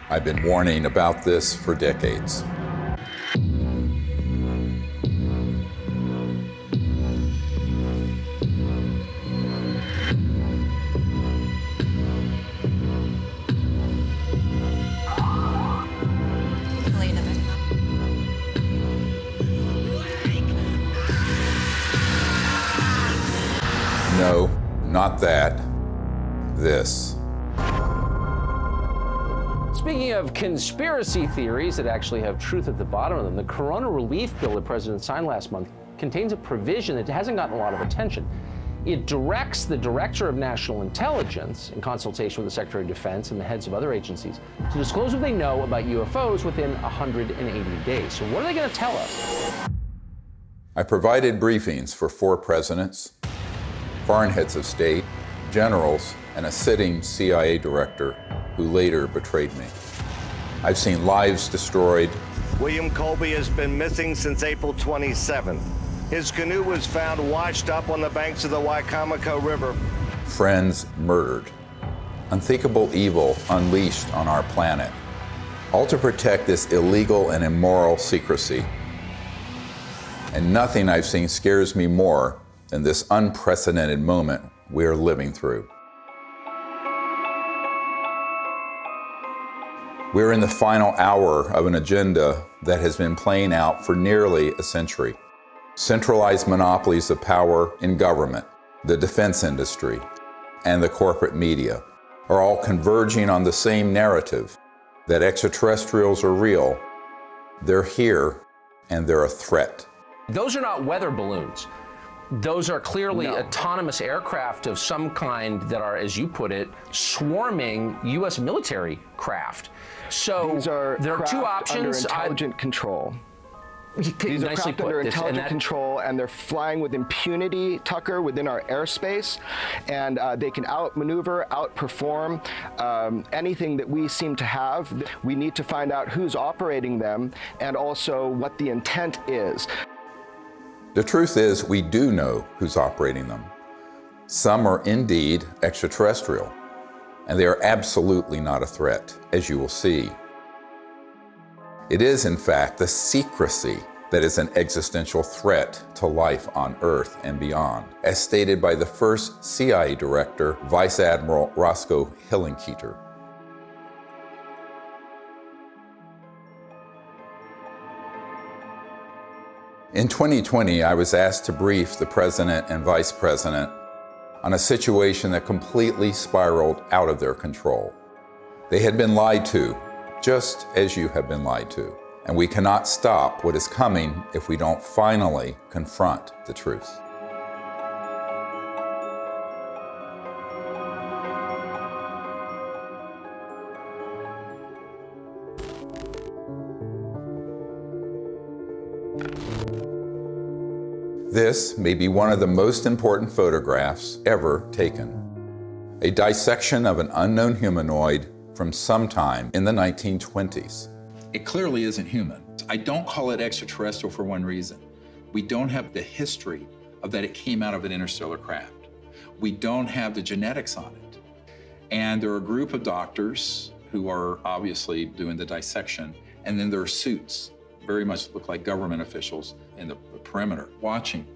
I've been warning about this for decades. No, not that. This. Speaking of conspiracy theories that actually have truth at the bottom of them, the Corona Relief Bill the President signed last month contains a provision that hasn't gotten a lot of attention. It directs the Director of National Intelligence, in consultation with the Secretary of Defense and the heads of other agencies, to disclose what they know about UFOs within 180 days. So what are they going to tell us? I provided briefings for 4 presidents, foreign heads of state, generals, and a sitting CIA director who later betrayed me. I've seen lives destroyed. William Colby has been missing since April 27th. His canoe was found washed up on the banks of the Wicomico River. Friends murdered. Unthinkable evil unleashed on our planet. All to protect this illegal and immoral secrecy. And nothing I've seen scares me more than this unprecedented moment we are living through. We're in the final hour of an agenda that has been playing out for nearly a century. Centralized monopolies of power in government, the defense industry, and the corporate media are all converging on the same narrative that extraterrestrials are real, they're here, and they're a threat. Those are not weather balloons. Those are clearly autonomous aircraft of some kind that are, as you put it, swarming U.S. military craft. So these are there are 2 options. Under intelligent control. These are craft under intelligent control, and they're flying with impunity, Tucker, within our airspace, and they can outmaneuver, outperform anything that we seem to have. We need to find out who's operating them and also what the intent is. The truth is, we do know who's operating them. Some are indeed extraterrestrial, and they are absolutely not a threat, as you will see. It is, in fact, the secrecy that is an existential threat to life on Earth and beyond, as stated by the first CIA director, Vice Admiral Roscoe Hillenkoetter. In 2020, I was asked to brief the President and Vice President on a situation that completely spiraled out of their control. They had been lied to, just as you have been lied to, and we cannot stop what is coming if we don't finally confront the truth. This may be one of the most important photographs ever taken. A dissection of an unknown humanoid from sometime in the 1920s. It clearly isn't human. I don't call it extraterrestrial for one reason. We don't have the history of that it came out of an interstellar craft. We don't have the genetics on it. And there are a group of doctors who are obviously doing the dissection, and then there are suits, very much look like government officials in the perimeter watching.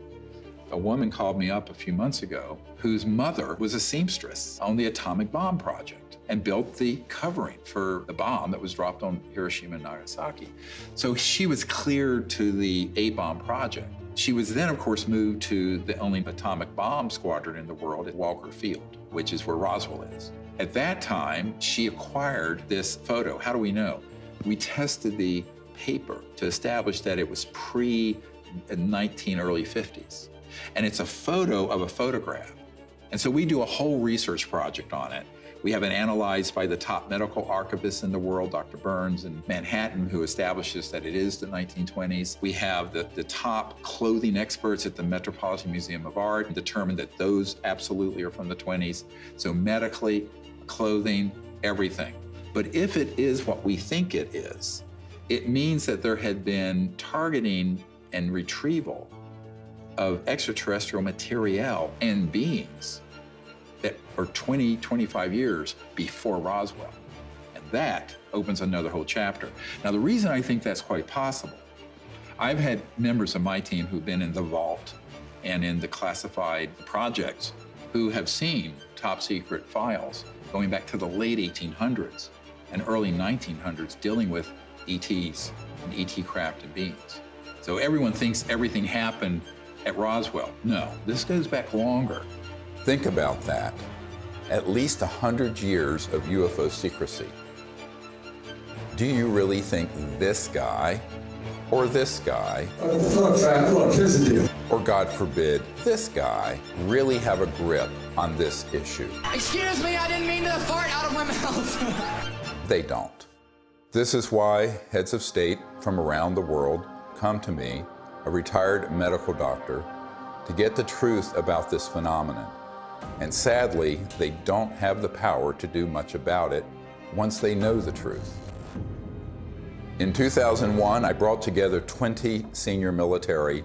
A woman called me up a few months ago whose mother was a seamstress on the atomic bomb project and built the covering for the bomb that was dropped on Hiroshima and Nagasaki. So she was cleared to the A-bomb project. She was then, of course, moved to the only atomic bomb squadron in the world at Walker Field, which is where Roswell is. At that time, she acquired this photo. How do we know? We tested the paper to establish that it was early 50s. And it's a photo of a photograph. And so we do a whole research project on it. We have it analyzed by the top medical archivist in the world, Dr. Burns in Manhattan, who establishes that it is the 1920s. We have the top clothing experts at the Metropolitan Museum of Art determined that those absolutely are from the 20s. So medically, clothing, everything. But if it is what we think it is, it means that there had been targeting and retrieval of extraterrestrial material and beings that are 20, 25 years before Roswell. And that opens another whole chapter. Now, the reason I think that's quite possible, I've had members of my team who've been in the vault and in the classified projects who have seen top secret files going back to the late 1800s and early 1900s dealing with ETs and ET craft and beings. So everyone thinks everything happened at Roswell. No, this goes back longer. Think about that. At least 100 years of UFO secrecy. Do you really think this guy, or this guy, look, here's the deal. or God forbid, this guy, really have a grip on this issue? Excuse me, I didn't mean to fart out of my mouth. They don't. This is why heads of state from around the world come to me, a retired medical doctor, to get the truth about this phenomenon. And sadly, they don't have the power to do much about it once they know the truth. In 2001, I brought together 20 senior military,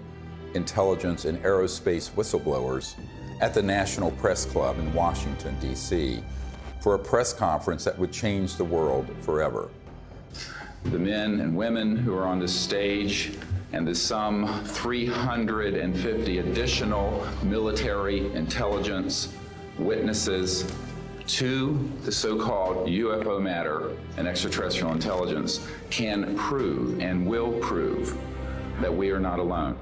intelligence, and aerospace whistleblowers at the National Press Club in Washington, D.C., for a press conference that would change the world forever. The men and women who are on this stage and the some 350 additional military intelligence witnesses to the so-called UFO matter and extraterrestrial intelligence can prove and will prove that we are not alone.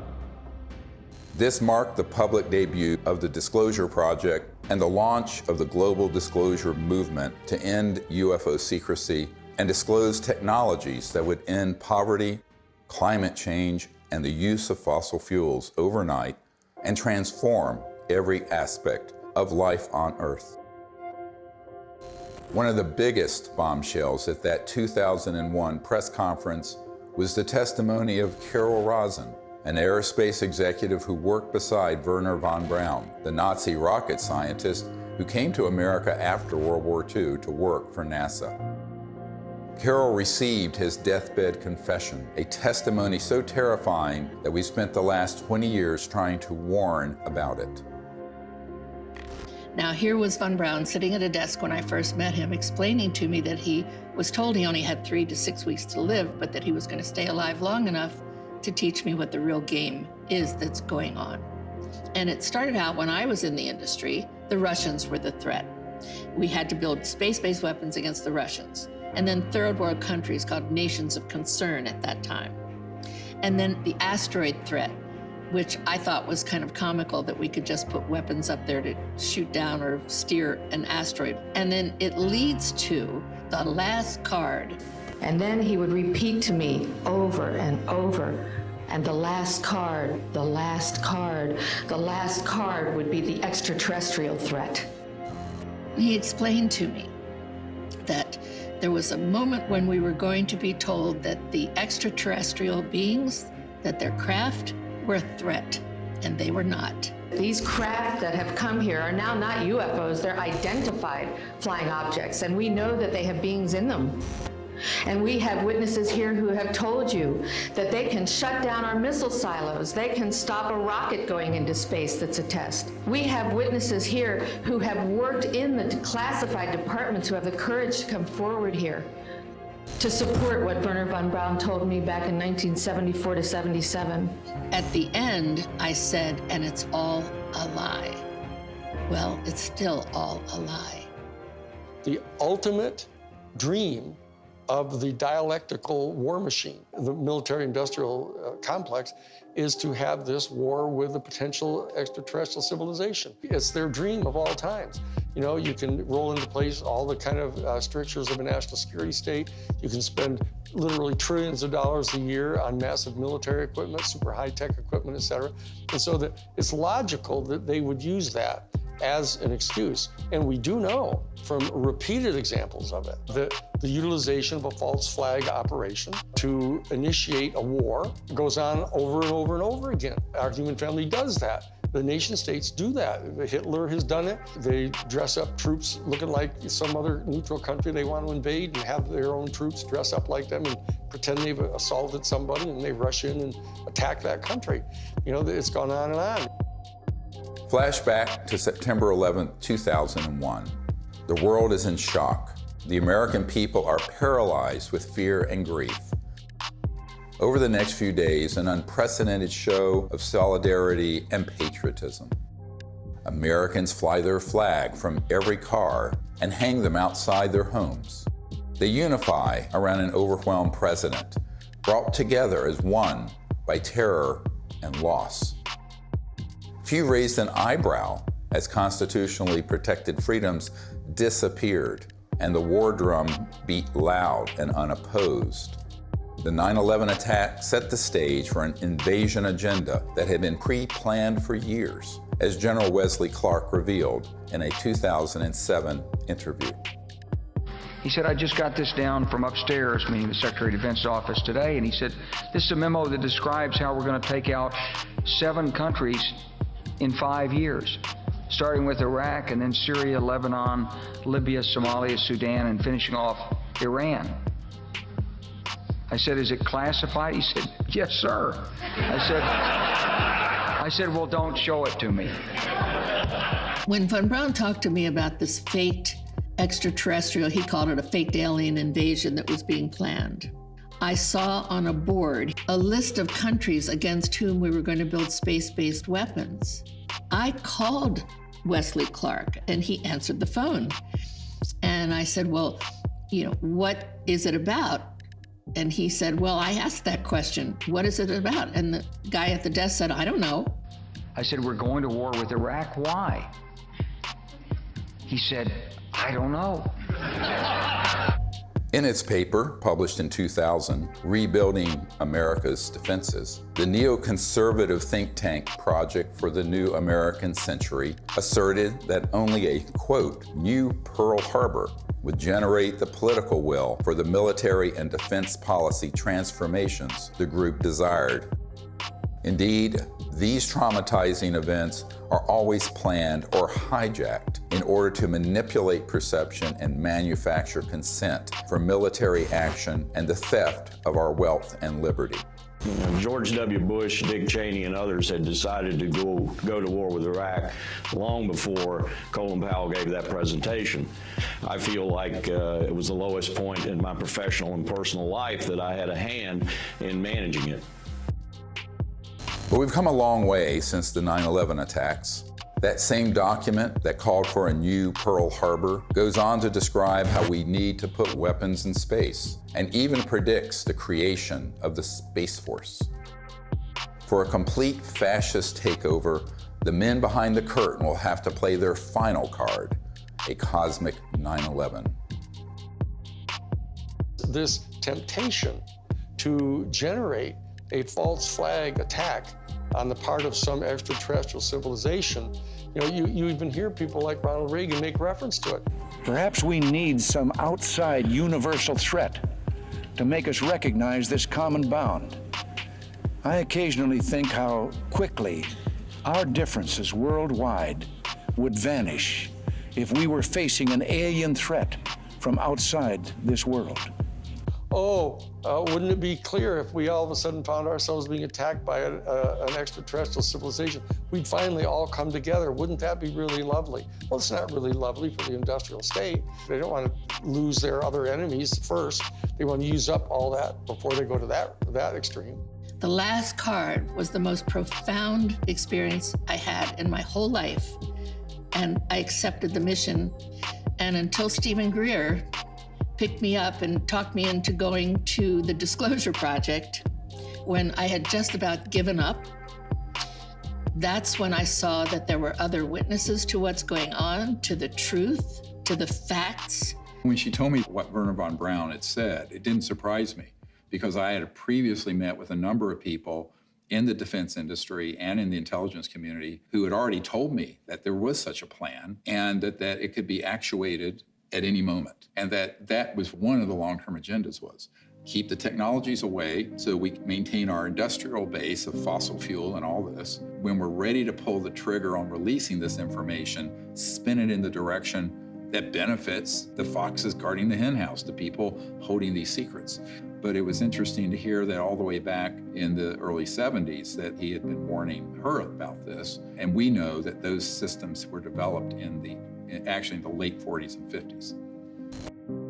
This marked the public debut of the Disclosure Project and the launch of the global disclosure movement to end UFO secrecy and disclose technologies that would end poverty, climate change, and the use of fossil fuels overnight and transform every aspect of life on Earth. One of the biggest bombshells at that 2001 press conference was the testimony of Carol Rosin, an aerospace executive who worked beside Wernher von Braun, the Nazi rocket scientist who came to America after World War II to work for NASA. Carol received his deathbed confession, a testimony so terrifying that we spent the last 20 years trying to warn about it. Now here was von Braun sitting at a desk when I first met him, explaining to me that he was told he only had 3 to 6 weeks to live, but that he was going to stay alive long enough to teach me what the real game is that's going on. And it started out when I was in the industry, the Russians were the threat. We had to build space-based weapons against the Russians. And then third world countries called nations of concern at that time. And then the asteroid threat, which I thought was kind of comical that we could just put weapons up there to shoot down or steer an asteroid. And then it leads to the last card. And then he would repeat to me over and over, and the last card, the last card, the last card would be the extraterrestrial threat. He explained to me that there was a moment when we were going to be told that the extraterrestrial beings, that their craft were a threat, and they were not. These craft that have come here are now not UFOs, they're identified flying objects, and we know that they have beings in them. And we have witnesses here who have told you that they can shut down our missile silos. They can stop a rocket going into space that's a test. We have witnesses here who have worked in the classified departments who have the courage to come forward here to support what Wernher von Braun told me back in 1974 to 77. At the end, I said, and it's all a lie. Well, it's still all a lie. The ultimate dream of the dialectical war machine, the military-industrial complex, is to have this war with a potential extraterrestrial civilization. It's their dream of all times. You know, you can roll into place all the kind of strictures of a national security state. You can spend literally trillions of dollars a year on massive military equipment, super high-tech equipment, et cetera. And so that it's logical that they would use that as an excuse. And we do know from repeated examples of it that the utilization of a false flag operation to initiate a war goes on over and over and over again. Our human family does that. The nation states do that. Hitler has done it. They dress up troops looking like some other neutral country they want to invade and have their own troops dress up like them and pretend they've assaulted somebody, and they rush in and attack that country. You know, it's gone on and on. Flashback to September 11, 2001. The world is in shock. The American people are paralyzed with fear and grief. Over the next few days, an unprecedented show of solidarity and patriotism. Americans fly their flag from every car and hang them outside their homes. They unify around an overwhelmed president, brought together as one by terror and loss. Few raised an eyebrow as constitutionally protected freedoms disappeared and the war drum beat loud and unopposed. The 9/11 attack set the stage for an invasion agenda that had been pre-planned for years, as General Wesley Clark revealed in a 2007 interview. He said, I just got this down from upstairs, meaning the Secretary of Defense's office today, and he said, this is a memo that describes how we're going to take out 7 countries in 5 years, starting with Iraq and then Syria, Lebanon, Libya, Somalia, Sudan, and finishing off Iran. I said, is it classified? He said, yes, sir. I said, well, don't show it to me. When Von Braun talked to me about this faked extraterrestrial, he called it a faked alien invasion that was being planned, I saw on a board a list of countries against whom we were going to build space-based weapons. I called Wesley Clark and he answered the phone. And I said, well, what is it about? And he said, well, I asked that question. What is it about? And the guy at the desk said, I don't know. I said, we're going to war with Iraq. Why? He said, I don't know. In its paper, published in 2000, Rebuilding America's Defenses, the neoconservative think tank Project for the New American Century asserted that only a, quote, new Pearl Harbor would generate the political will for the military and defense policy transformations the group desired. Indeed, these traumatizing events are always planned or hijacked in order to manipulate perception and manufacture consent for military action and the theft of our wealth and liberty. George W. Bush, Dick Cheney, and others had decided to go to war with Iraq long before Colin Powell gave that presentation. I feel like it was the lowest point in my professional and personal life that I had a hand in managing it. But we've come a long way since the 9/11 attacks. That same document that called for a new Pearl Harbor goes on to describe how we need to put weapons in space, and even predicts the creation of the Space Force. For a complete fascist takeover, the men behind the curtain will have to play their final card, a cosmic 9/11. This temptation to generate a false flag attack on the part of some extraterrestrial civilization, you even hear people like Ronald Reagan make reference to it. Perhaps we need some outside universal threat to make us recognize this common bound. I occasionally think how quickly our differences worldwide would vanish if we were facing an alien threat from outside this world. Wouldn't it be clear if we all of a sudden found ourselves being attacked by an extraterrestrial civilization? We'd finally all come together. Wouldn't that be really lovely? Well, it's not really lovely for the industrial state. They don't want to lose their other enemies first. They want to use up all that before they go to that extreme. The last card was the most profound experience I had in my whole life. And I accepted the mission. And until Stephen Greer picked me up and talked me into going to the Disclosure Project, when I had just about given up, that's when I saw that there were other witnesses to what's going on, to the truth, to the facts. When she told me what Wernher von Braun had said, it didn't surprise me, because I had previously met with a number of people in the defense industry and in the intelligence community who had already told me that there was such a plan and that it could be actuated at any moment. And that was one of the long-term agendas, was keep the technologies away so we can maintain our industrial base of fossil fuel and all this. When we're ready to pull the trigger on releasing this information, spin it in the direction that benefits the foxes guarding the henhouse, the people holding these secrets. But it was interesting to hear that all the way back in the early 70s that he had been warning her about this. And we know that those systems were developed actually in the late 40s and 50s.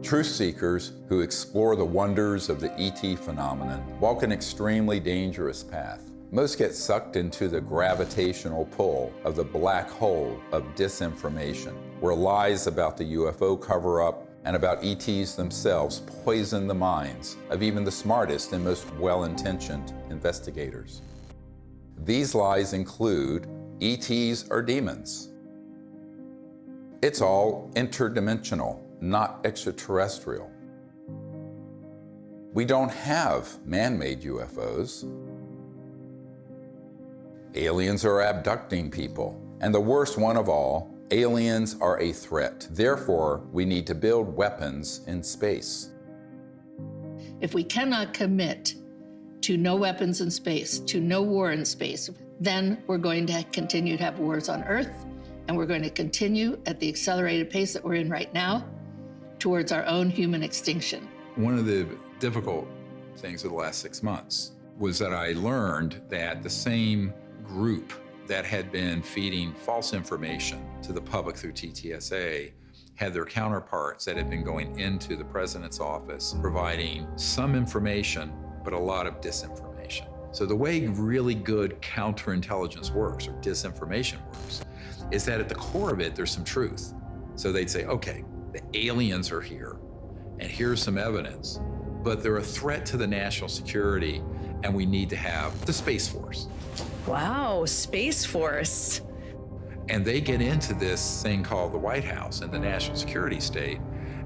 Truth seekers who explore the wonders of the ET phenomenon walk an extremely dangerous path. Most get sucked into the gravitational pull of the black hole of disinformation, where lies about the UFO cover-up and about ETs themselves poison the minds of even the smartest and most well-intentioned investigators. These lies include ETs are demons. It's all interdimensional, not extraterrestrial. We don't have man-made UFOs. Aliens are abducting people. And the worst one of all, aliens are a threat. Therefore, we need to build weapons in space. If we cannot commit to no weapons in space, to no war in space, then we're going to continue to have wars on Earth, and we're going to continue at the accelerated pace that we're in right now towards our own human extinction. One of the difficult things of the last 6 months was that I learned that the same group that had been feeding false information to the public through TTSA had their counterparts that had been going into the president's office providing some information, but a lot of disinformation. So the way really good counterintelligence works, or disinformation works, is that at the core of it, there's some truth. So they'd say, okay, the aliens are here, and here's some evidence, but they're a threat to the national security, and we need to have the Space Force. Wow, Space Force. And they get into this thing called the White House and the national security state,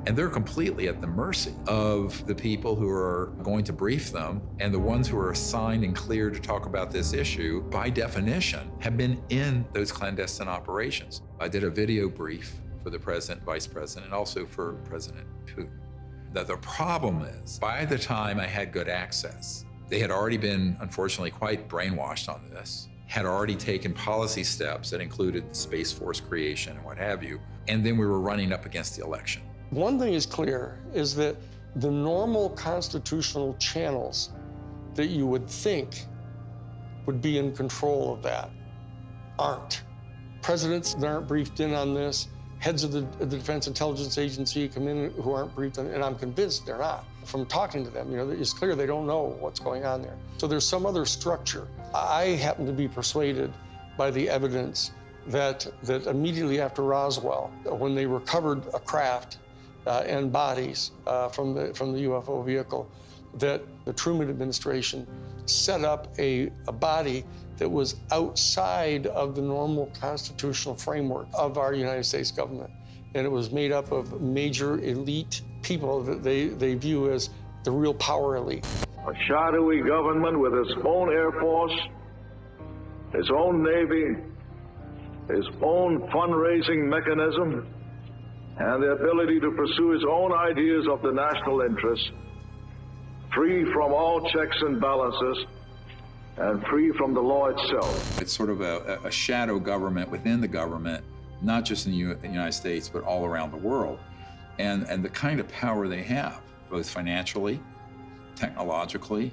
and they're completely at the mercy of the people who are going to brief them, and the ones who are assigned and cleared to talk about this issue, by definition, have been in those clandestine operations. I did a video brief for the president, vice president, and also for President Putin. That the problem is, by the time I had good access, they had already been, unfortunately, quite brainwashed on this, had already taken policy steps that included the Space Force creation and what have you, and then we were running up against the election. One thing is clear, is that the normal constitutional channels that you would think would be in control of that aren't. Presidents that aren't briefed in on this, heads of the Defense Intelligence Agency come in who aren't briefed, and I'm convinced they're not. From talking to them, it's clear they don't know what's going on there. So there's some other structure. I happen to be persuaded by the evidence that immediately after Roswell, when they recovered a craft and bodies from the UFO vehicle, that the Truman administration set up a body that was outside of the normal constitutional framework of our United States government. And it was made up of major elite people that they view as the real power elite. A shadowy government with its own Air Force, its own Navy, its own fundraising mechanism, and the ability to pursue its own ideas of the national interest, free from all checks and balances, and free from the law itself. It's sort of a shadow government within the government, not just in the United States, but all around the world. And the kind of power they have, both financially, technologically,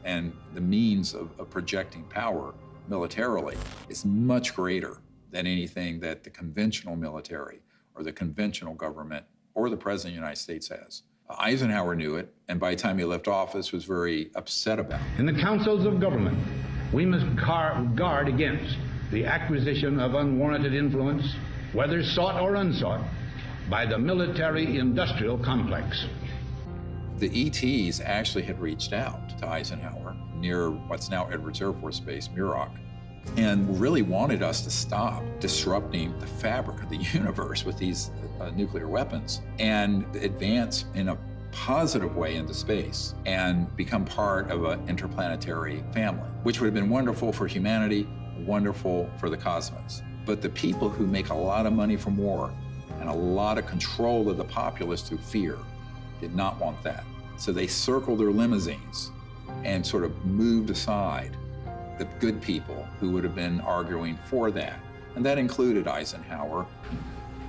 and the means of projecting power militarily, is much greater than anything that the conventional military or the conventional government or the President of the United States has. Eisenhower knew it, and by the time he left office was very upset about it. In the councils of government, we must guard against the acquisition of unwarranted influence, whether sought or unsought, by the military-industrial complex. The ETs actually had reached out to Eisenhower near what's now Edwards Air Force Base, Muroc, and really wanted us to stop disrupting the fabric of the universe with these nuclear weapons and advance in a positive way into space and become part of an interplanetary family, which would have been wonderful for humanity, wonderful for the cosmos. But the people who make a lot of money from war and a lot of control of the populace through fear did not want that. So they circled their limousines and sort of moved aside the good people who would have been arguing for that. And that included Eisenhower.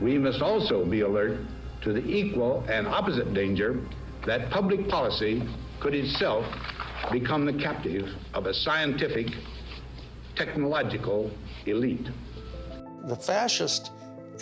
We must also be alert to the equal and opposite danger that public policy could itself become the captive of a scientific, technological elite. The fascist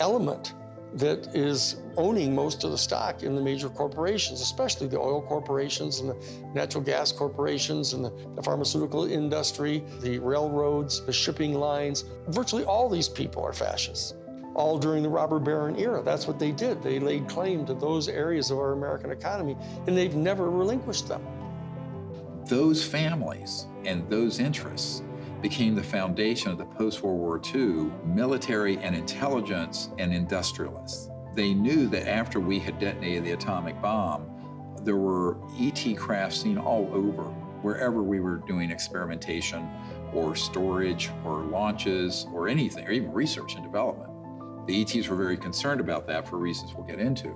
element that is owning most of the stock in the major corporations, especially the oil corporations and the natural gas corporations and the pharmaceutical industry, the railroads, the shipping lines. Virtually all these people are fascists, all during the robber baron era. That's what they did. They laid claim to those areas of our American economy, and they've never relinquished them. Those families and those interests became the foundation of the post-World War II military and intelligence and industrialists. They knew that after we had detonated the atomic bomb, there were ET crafts seen all over, wherever we were doing experimentation or storage or launches or anything, or even research and development. The ETs were very concerned about that for reasons we'll get into.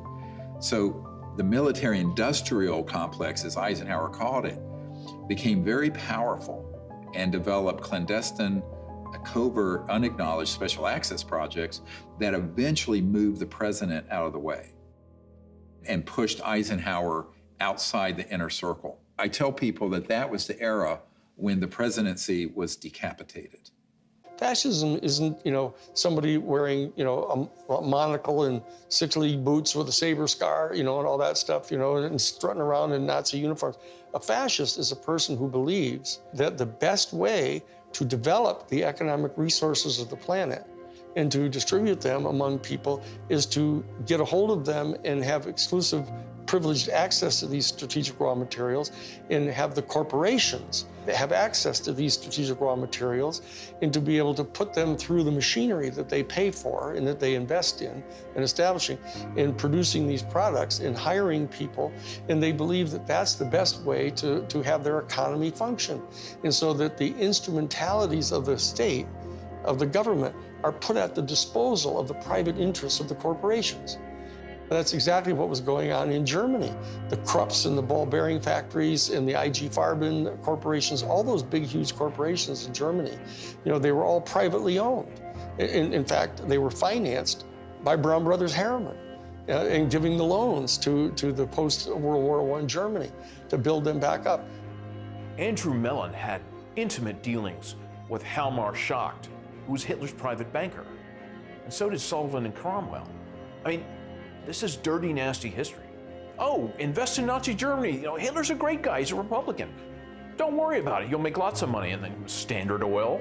So the military-industrial complex, as Eisenhower called it, became very powerful and developed clandestine, covert, unacknowledged special access projects that eventually moved the president out of the way and pushed Eisenhower outside the inner circle. I tell people that that was the era when the presidency was decapitated. Fascism isn't, somebody wearing, a monocle and 6-league boots with a saber scar, and all that stuff, and strutting around in Nazi uniforms. A fascist is a person who believes that the best way to develop the economic resources of the planet and to distribute them among people is to get a hold of them and have exclusive privileged access to these strategic raw materials, and have the corporations that have access to these strategic raw materials, and to be able to put them through the machinery that they pay for and that they invest in and establishing in producing these products and hiring people. And they believe that that's the best way to have their economy function. And so that the instrumentalities of the state, of the government, are put at the disposal of the private interests of the corporations. That's exactly what was going on in Germany. The Krupps and the ball bearing factories and the IG Farben corporations, all those big, huge corporations in Germany, they were all privately owned. In fact, they were financed by Brown Brothers Harriman and giving the loans to the post-World War I Germany to build them back up. Andrew Mellon had intimate dealings with Hjalmar Schacht, who was Hitler's private banker. And so did Sullivan and Cromwell. I mean, this is dirty, nasty history. Oh, invest in Nazi Germany. Hitler's a great guy. He's a Republican. Don't worry about it. You'll make lots of money. And then Standard Oil,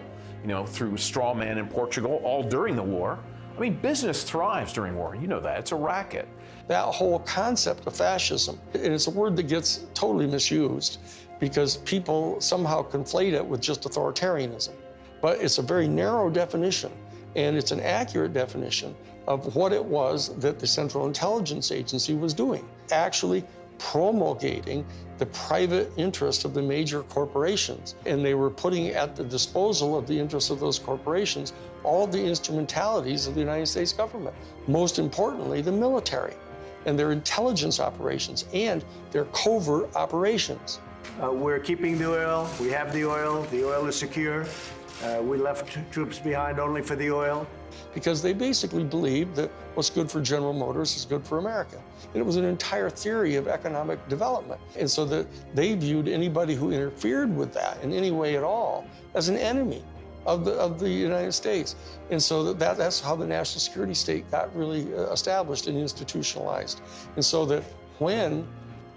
through straw man in Portugal, all during the war. I mean, business thrives during war. You know that. It's a racket. That whole concept of fascism, and it's a word that gets totally misused because people somehow conflate it with just authoritarianism. But it's a very narrow definition, and it's an accurate definition of what it was that the Central Intelligence Agency was doing, actually promulgating the private interest of the major corporations. And they were putting at the disposal of the interests of those corporations all the instrumentalities of the United States government, most importantly, the military and their intelligence operations and their covert operations. We're keeping the oil. We have the oil. The oil is secure. We left troops behind only for the oil. Because they basically believed that what's good for General Motors is good for America. And it was an entire theory of economic development. And so that they viewed anybody who interfered with that in any way at all as an enemy of the United States. And so that's how the national security state got really established and institutionalized. And so that when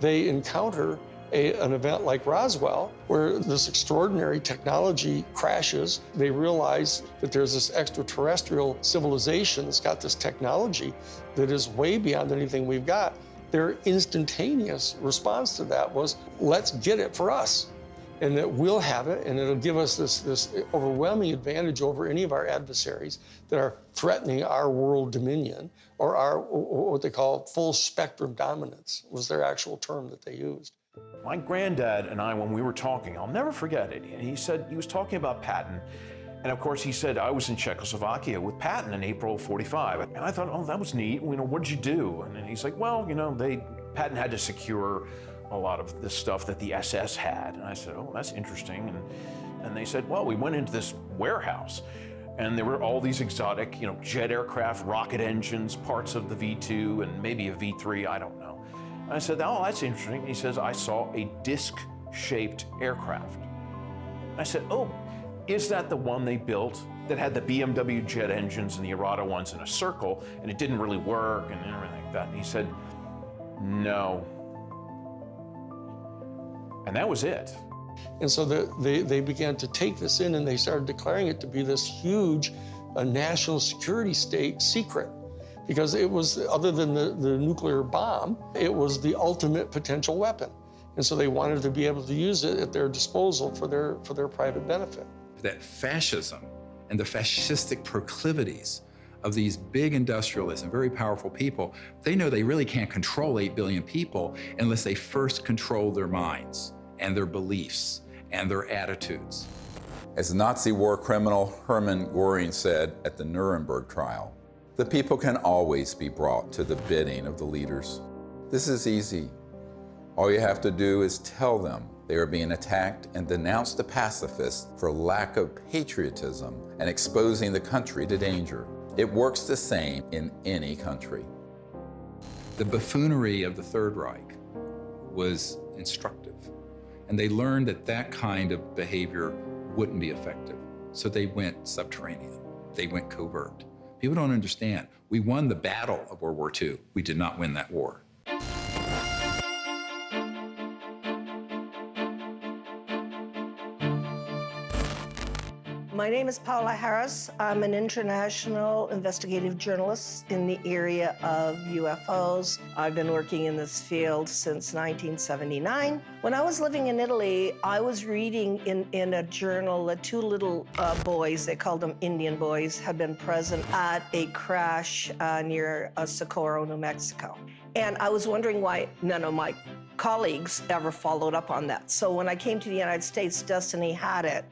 they encounter an event like Roswell, where this extraordinary technology crashes, they realize that there's this extraterrestrial civilization that's got this technology that is way beyond anything we've got. Their instantaneous response to that was, let's get it for us. And that we'll have it, and it'll give us this overwhelming advantage over any of our adversaries that are threatening our world dominion, or our, what they call full spectrum dominance, was their actual term that they used. My granddad and I, when we were talking, I'll never forget it. And he said, he was talking about Patton. And of course, he said, I was in Czechoslovakia with Patton in April of '45. And I thought, oh, that was neat. What did you do? And then he's like, well, Patton had to secure a lot of the stuff that the SS had. And I said, oh, that's interesting. And they said, well, we went into this warehouse and there were all these exotic, jet aircraft, rocket engines, parts of the V-2 and maybe a V-3, I don't know. I said, oh, that's interesting. He says, I saw a disc-shaped aircraft. I said, oh, is that the one they built that had the BMW jet engines and the Arata ones in a circle, and it didn't really work and everything like that. And he said, no. And that was it. And so they began to take this in, and they started declaring it to be this huge national security state secret, because it was, other than the nuclear bomb, it was the ultimate potential weapon. And so they wanted to be able to use it at their disposal for their private benefit. That fascism and the fascistic proclivities of these big industrialists and very powerful people, they know they really can't control 8 billion people unless they first control their minds and their beliefs and their attitudes. As Nazi war criminal Hermann Göring said at the Nuremberg trial, the people can always be brought to the bidding of the leaders. This is easy. All you have to do is tell them they are being attacked and denounce the pacifists for lack of patriotism and exposing the country to danger. It works the same in any country. The buffoonery of the Third Reich was instructive, and they learned that that kind of behavior wouldn't be effective. So they went subterranean. They went covert. People don't understand. We won the battle of World War II. We did not win that war. My name is Paula Harris. I'm an international investigative journalist in the area of UFOs. I've been working in this field since 1979. When I was living in Italy, I was reading in a journal that two little boys, they called them Indian boys, had been present at a crash near Socorro, New Mexico. And I was wondering why none of my colleagues ever followed up on that. So when I came to the United States, Destiny had it,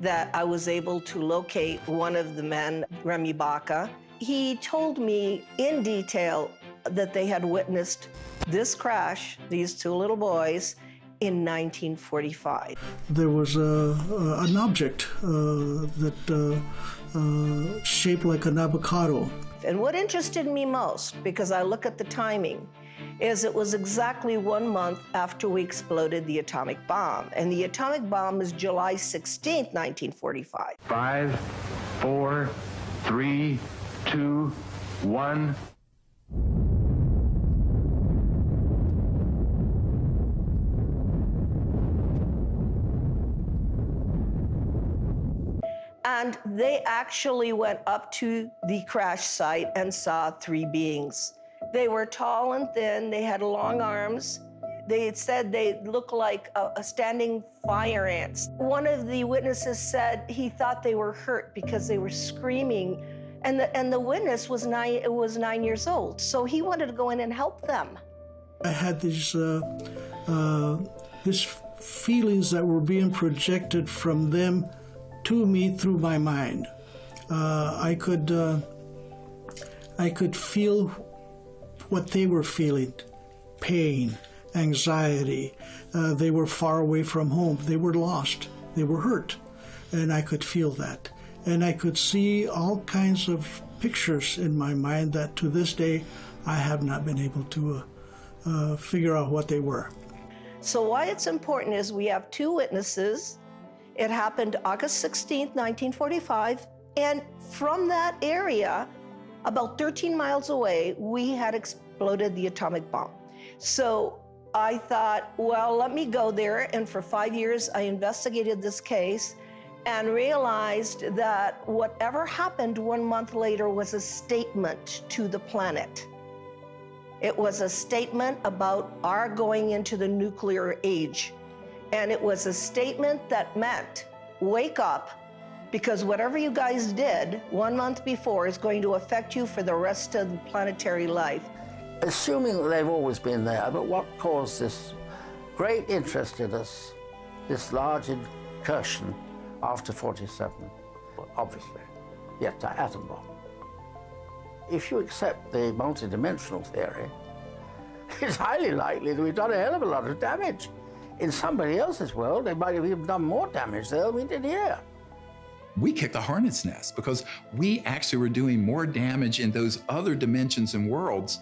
that I was able to locate one of the men, Remy Baca. He told me in detail that they had witnessed this crash, these two little boys, in 1945. There was an object that shaped like an avocado. And what interested me most, because I look at the timing, is it was exactly 1 month after we exploded the atomic bomb. And the atomic bomb was July 16th, 1945. 5, 4, 3, 2, 1. And they actually went up to the crash site and saw 3 beings. They were tall and thin, they had long arms. They had said they looked like a standing fire ants. One of the witnesses said he thought they were hurt because they were screaming, and the witness was 9 years old, so he wanted to go in and help them. I had these feelings that were being projected from them to me through my mind. I could feel what they were feeling: pain, anxiety. They were far away from home. They were lost. They were hurt. And I could feel that. And I could see all kinds of pictures in my mind that to this day I have not been able to figure out what they were. So why it's important is we have 2 witnesses. It happened August 16th, 1945. And from that area, about 13 miles away, we had exploded the atomic bomb. So I thought, well, let me go there. And for 5 years, I investigated this case and realized that whatever happened 1 month later was a statement to the planet. It was a statement about our going into the nuclear age. And it was a statement that meant, wake up, because whatever you guys did 1 month before is going to affect you for the rest of the planetary life. Assuming that they've always been there, but what caused this great interest in us, this large incursion after 47? Obviously, yes, the atom bomb. If you accept the multidimensional theory, it's highly likely that we've done a hell of a lot of damage. In somebody else's world, they might have even done more damage there than we did here. We kicked the hornet's nest because we actually were doing more damage in those other dimensions and worlds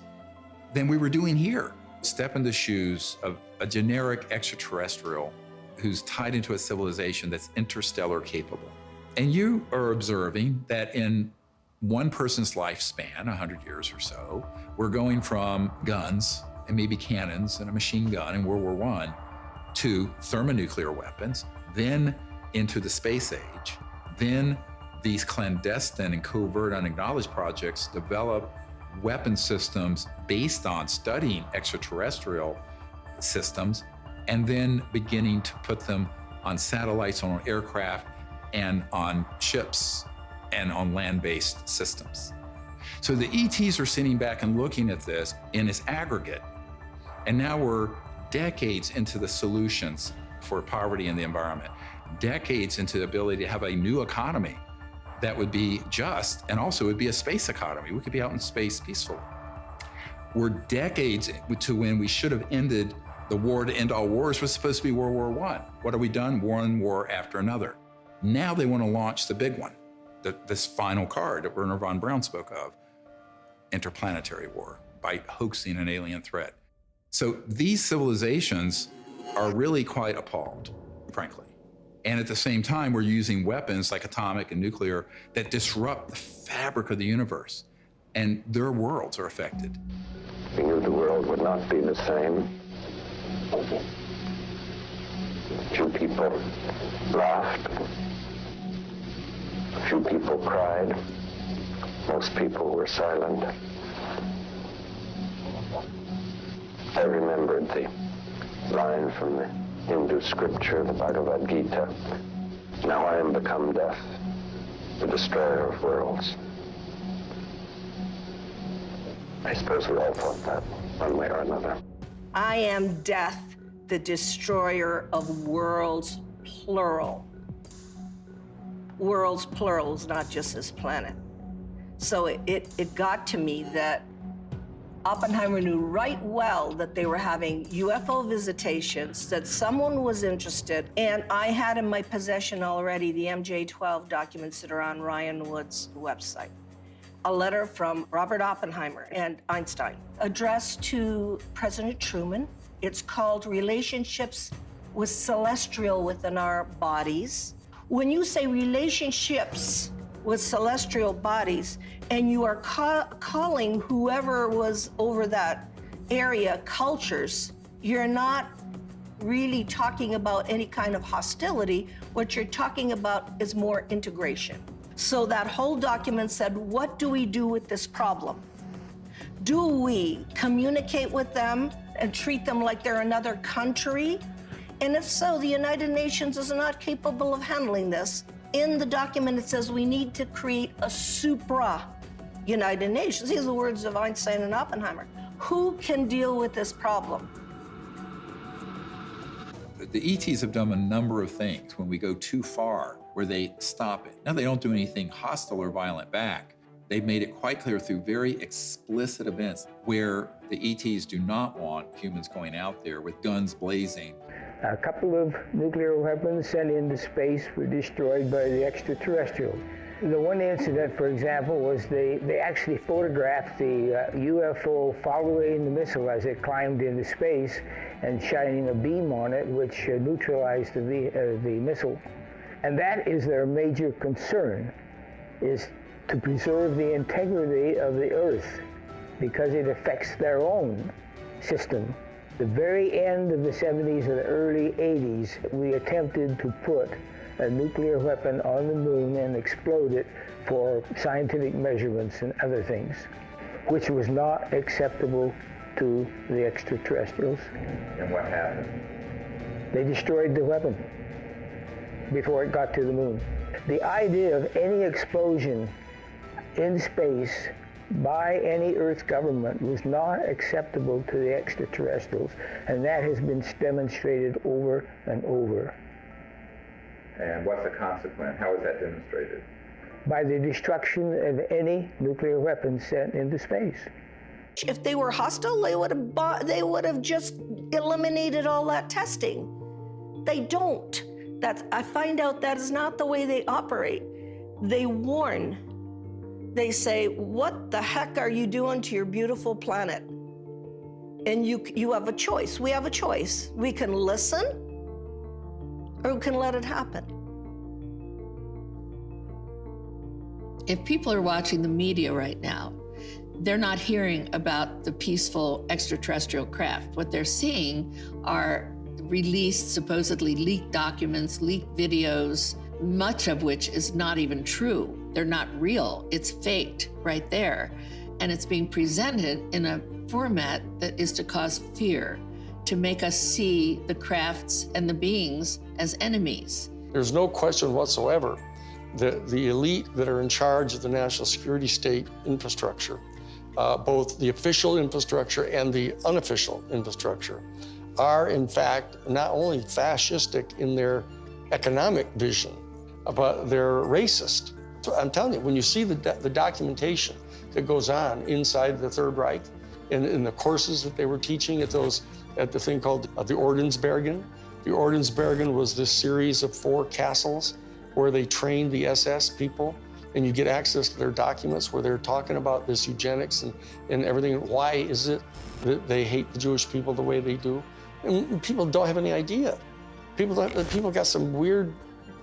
than we were doing here. Step in the shoes of a generic extraterrestrial who's tied into a civilization that's interstellar capable. And you are observing that in one person's lifespan, 100 years or so, we're going from guns and maybe cannons and a machine gun in World War I to thermonuclear weapons, then into the space age, then these clandestine and covert unacknowledged projects develop weapon systems based on studying extraterrestrial systems, and then beginning to put them on satellites, on aircraft, and on ships, and on land-based systems. So the ETs are sitting back and looking at this in its aggregate, and now we're decades into the solutions for poverty in the environment, decades into the ability to have a new economy that would be just, and also would be a space economy. We could be out in space peacefully. We're decades to when we should have ended the war to end all wars was supposed to be World War I. What have we done? One war after another. Now they want to launch the big one, this final card that Wernher von Braun spoke of, interplanetary war, by hoaxing an alien threat. So these civilizations are really quite appalled, frankly. And at the same time, we're using weapons like atomic and nuclear that disrupt the fabric of the universe, and their worlds are affected. We knew the world would not be the same. Few people laughed. Few people cried. Most people were silent. I remembered the line from the Hindu scripture, the Bhagavad Gita. Now I am become death, the destroyer of worlds. I suppose we all thought that, one way or another. I am death, the destroyer of worlds, plural. Worlds, plurals, not just this planet. So it got to me that Oppenheimer knew right well that they were having UFO visitations, that someone was interested, and I had in my possession already the MJ-12 documents that are on Ryan Wood's website. A letter from Robert Oppenheimer and Einstein, addressed to President Truman. It's called Relationships with Celestial Within Our Bodies. When you say relationships with celestial bodies, and you are calling whoever was over that area cultures, you're not really talking about any kind of hostility. What you're talking about is more integration. So that whole document said, what do we do with this problem? Do we communicate with them and treat them like they're another country? And if so, the United Nations is not capable of handling this. In the document, it says we need to create a supra-United Nations. These are the words of Einstein and Oppenheimer. Who can deal with this problem? The ETs have done a number of things when we go too far, where they stop it. Now, they don't do anything hostile or violent back. They've made it quite clear through very explicit events where the ETs do not want humans going out there with guns blazing. A couple of nuclear weapons sent into space were destroyed by the extraterrestrials. The one incident, for example, was they actually photographed the UFO following the missile as it climbed into space and shining a beam on it, which neutralized the missile. And that is their major concern, is to preserve the integrity of the Earth, because it affects their own system. The very end of the 70s and the early 80s, we attempted to put a nuclear weapon on the moon and explode it for scientific measurements and other things, which was not acceptable to the extraterrestrials. And what happened? They destroyed the weapon before it got to the moon. The idea of any explosion in space by any Earth government was not acceptable to the extraterrestrials, and that has been demonstrated over and over. And what's the consequence? How is that demonstrated? By the destruction of any nuclear weapons sent into space. If they were hostile, they would have just eliminated all that testing. They don't. I find out that is not the way they operate. They warn. They say, what the heck are you doing to your beautiful planet? And you have a choice. We have a choice. We can listen, or we can let it happen. If people are watching the media right now, they're not hearing about the peaceful extraterrestrial craft. What they're seeing are released, supposedly leaked documents, leaked videos, much of which is not even true. They're not real. It's faked right there. And it's being presented in a format that is to cause fear, to make us see the crafts and the beings as enemies. There's no question whatsoever that the elite that are in charge of the national security state infrastructure, both the official infrastructure and the unofficial infrastructure, are in fact not only fascistic in their economic vision, but they're racist. So I'm telling you, when you see the documentation that goes on inside the Third Reich, in the courses that they were teaching at the thing called the Ordensbergen. The Ordensbergen was this series of 4 castles where they trained the SS people, and you get access to their documents where they're talking about this eugenics and everything. Why is it that they hate the Jewish people the way they do? And people don't have any idea. People got some weird,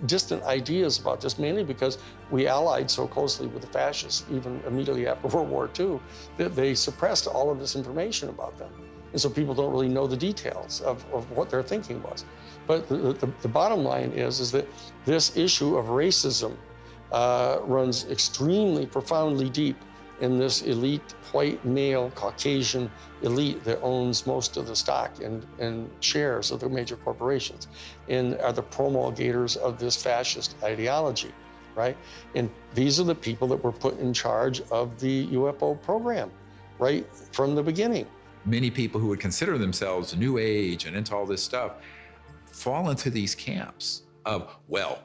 distant ideas about this, mainly because we allied so closely with the fascists, even immediately after World War II, that they suppressed all of this information about them. And so people don't really know the details of what their thinking was. But the bottom line is that this issue of racism runs extremely profoundly deep in this elite, white, male, Caucasian elite that owns most of the stock and shares of the major corporations and are the promulgators of this fascist ideology, right? And these are the people that were put in charge of the UFO program, right from the beginning. Many people who would consider themselves New Age and into all this stuff fall into these camps of, well,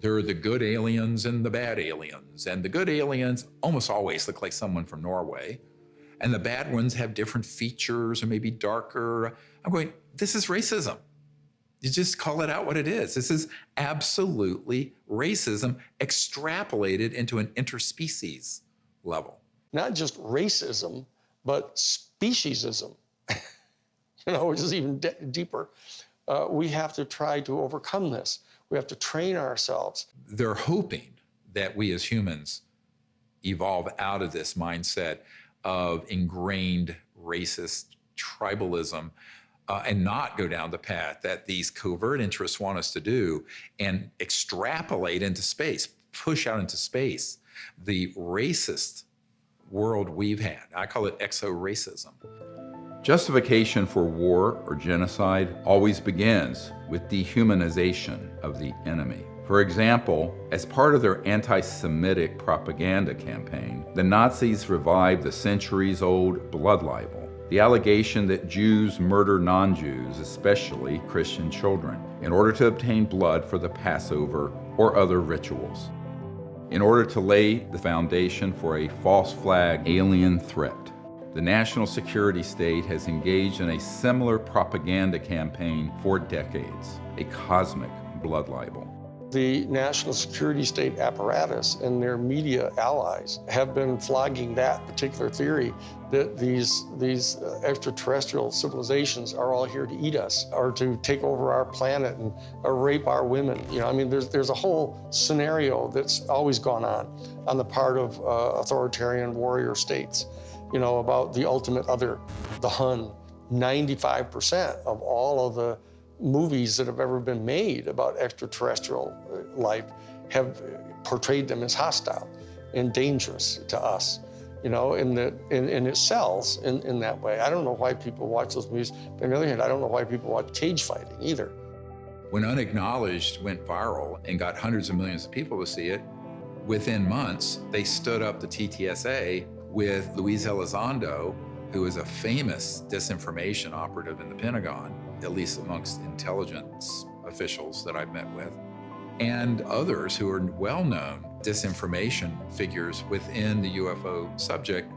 there are the good aliens and the bad aliens. And the good aliens almost always look like someone from Norway. And the bad ones have different features or maybe darker. I'm going, this is racism. You just call it out what it is. This is absolutely racism extrapolated into an interspecies level. Not just racism, but speciesism, which is even deeper. We have to try to overcome this. We have to train ourselves. They're hoping that we as humans evolve out of this mindset of ingrained racist tribalism and not go down the path that these covert interests want us to do and extrapolate into space, push out into space the racist world we've had. I call it exo-racism. Justification for war or genocide always begins with dehumanization of the enemy. For example, as part of their anti-Semitic propaganda campaign, the Nazis revived the centuries-old blood libel, the allegation that Jews murder non-Jews, especially Christian children, in order to obtain blood for the Passover or other rituals, in order to lay the foundation for a false flag alien threat. The national security state has engaged in a similar propaganda campaign for decades, a cosmic blood libel. The national security state apparatus and their media allies have been flogging that particular theory that these extraterrestrial civilizations are all here to eat us or to take over our planet and rape our women. There's a whole scenario that's always gone on the part of authoritarian warrior states. About the ultimate other, the Hun. 95% of all of the movies that have ever been made about extraterrestrial life have portrayed them as hostile and dangerous to us, and it sells in that way. I don't know why people watch those movies. But on the other hand, I don't know why people watch cage fighting either. When Unacknowledged went viral and got hundreds of millions of people to see it, within months, they stood up the TTSA with Luis Elizondo, who is a famous disinformation operative in the Pentagon, at least amongst intelligence officials that I've met with, and others who are well-known disinformation figures within the UFO subject.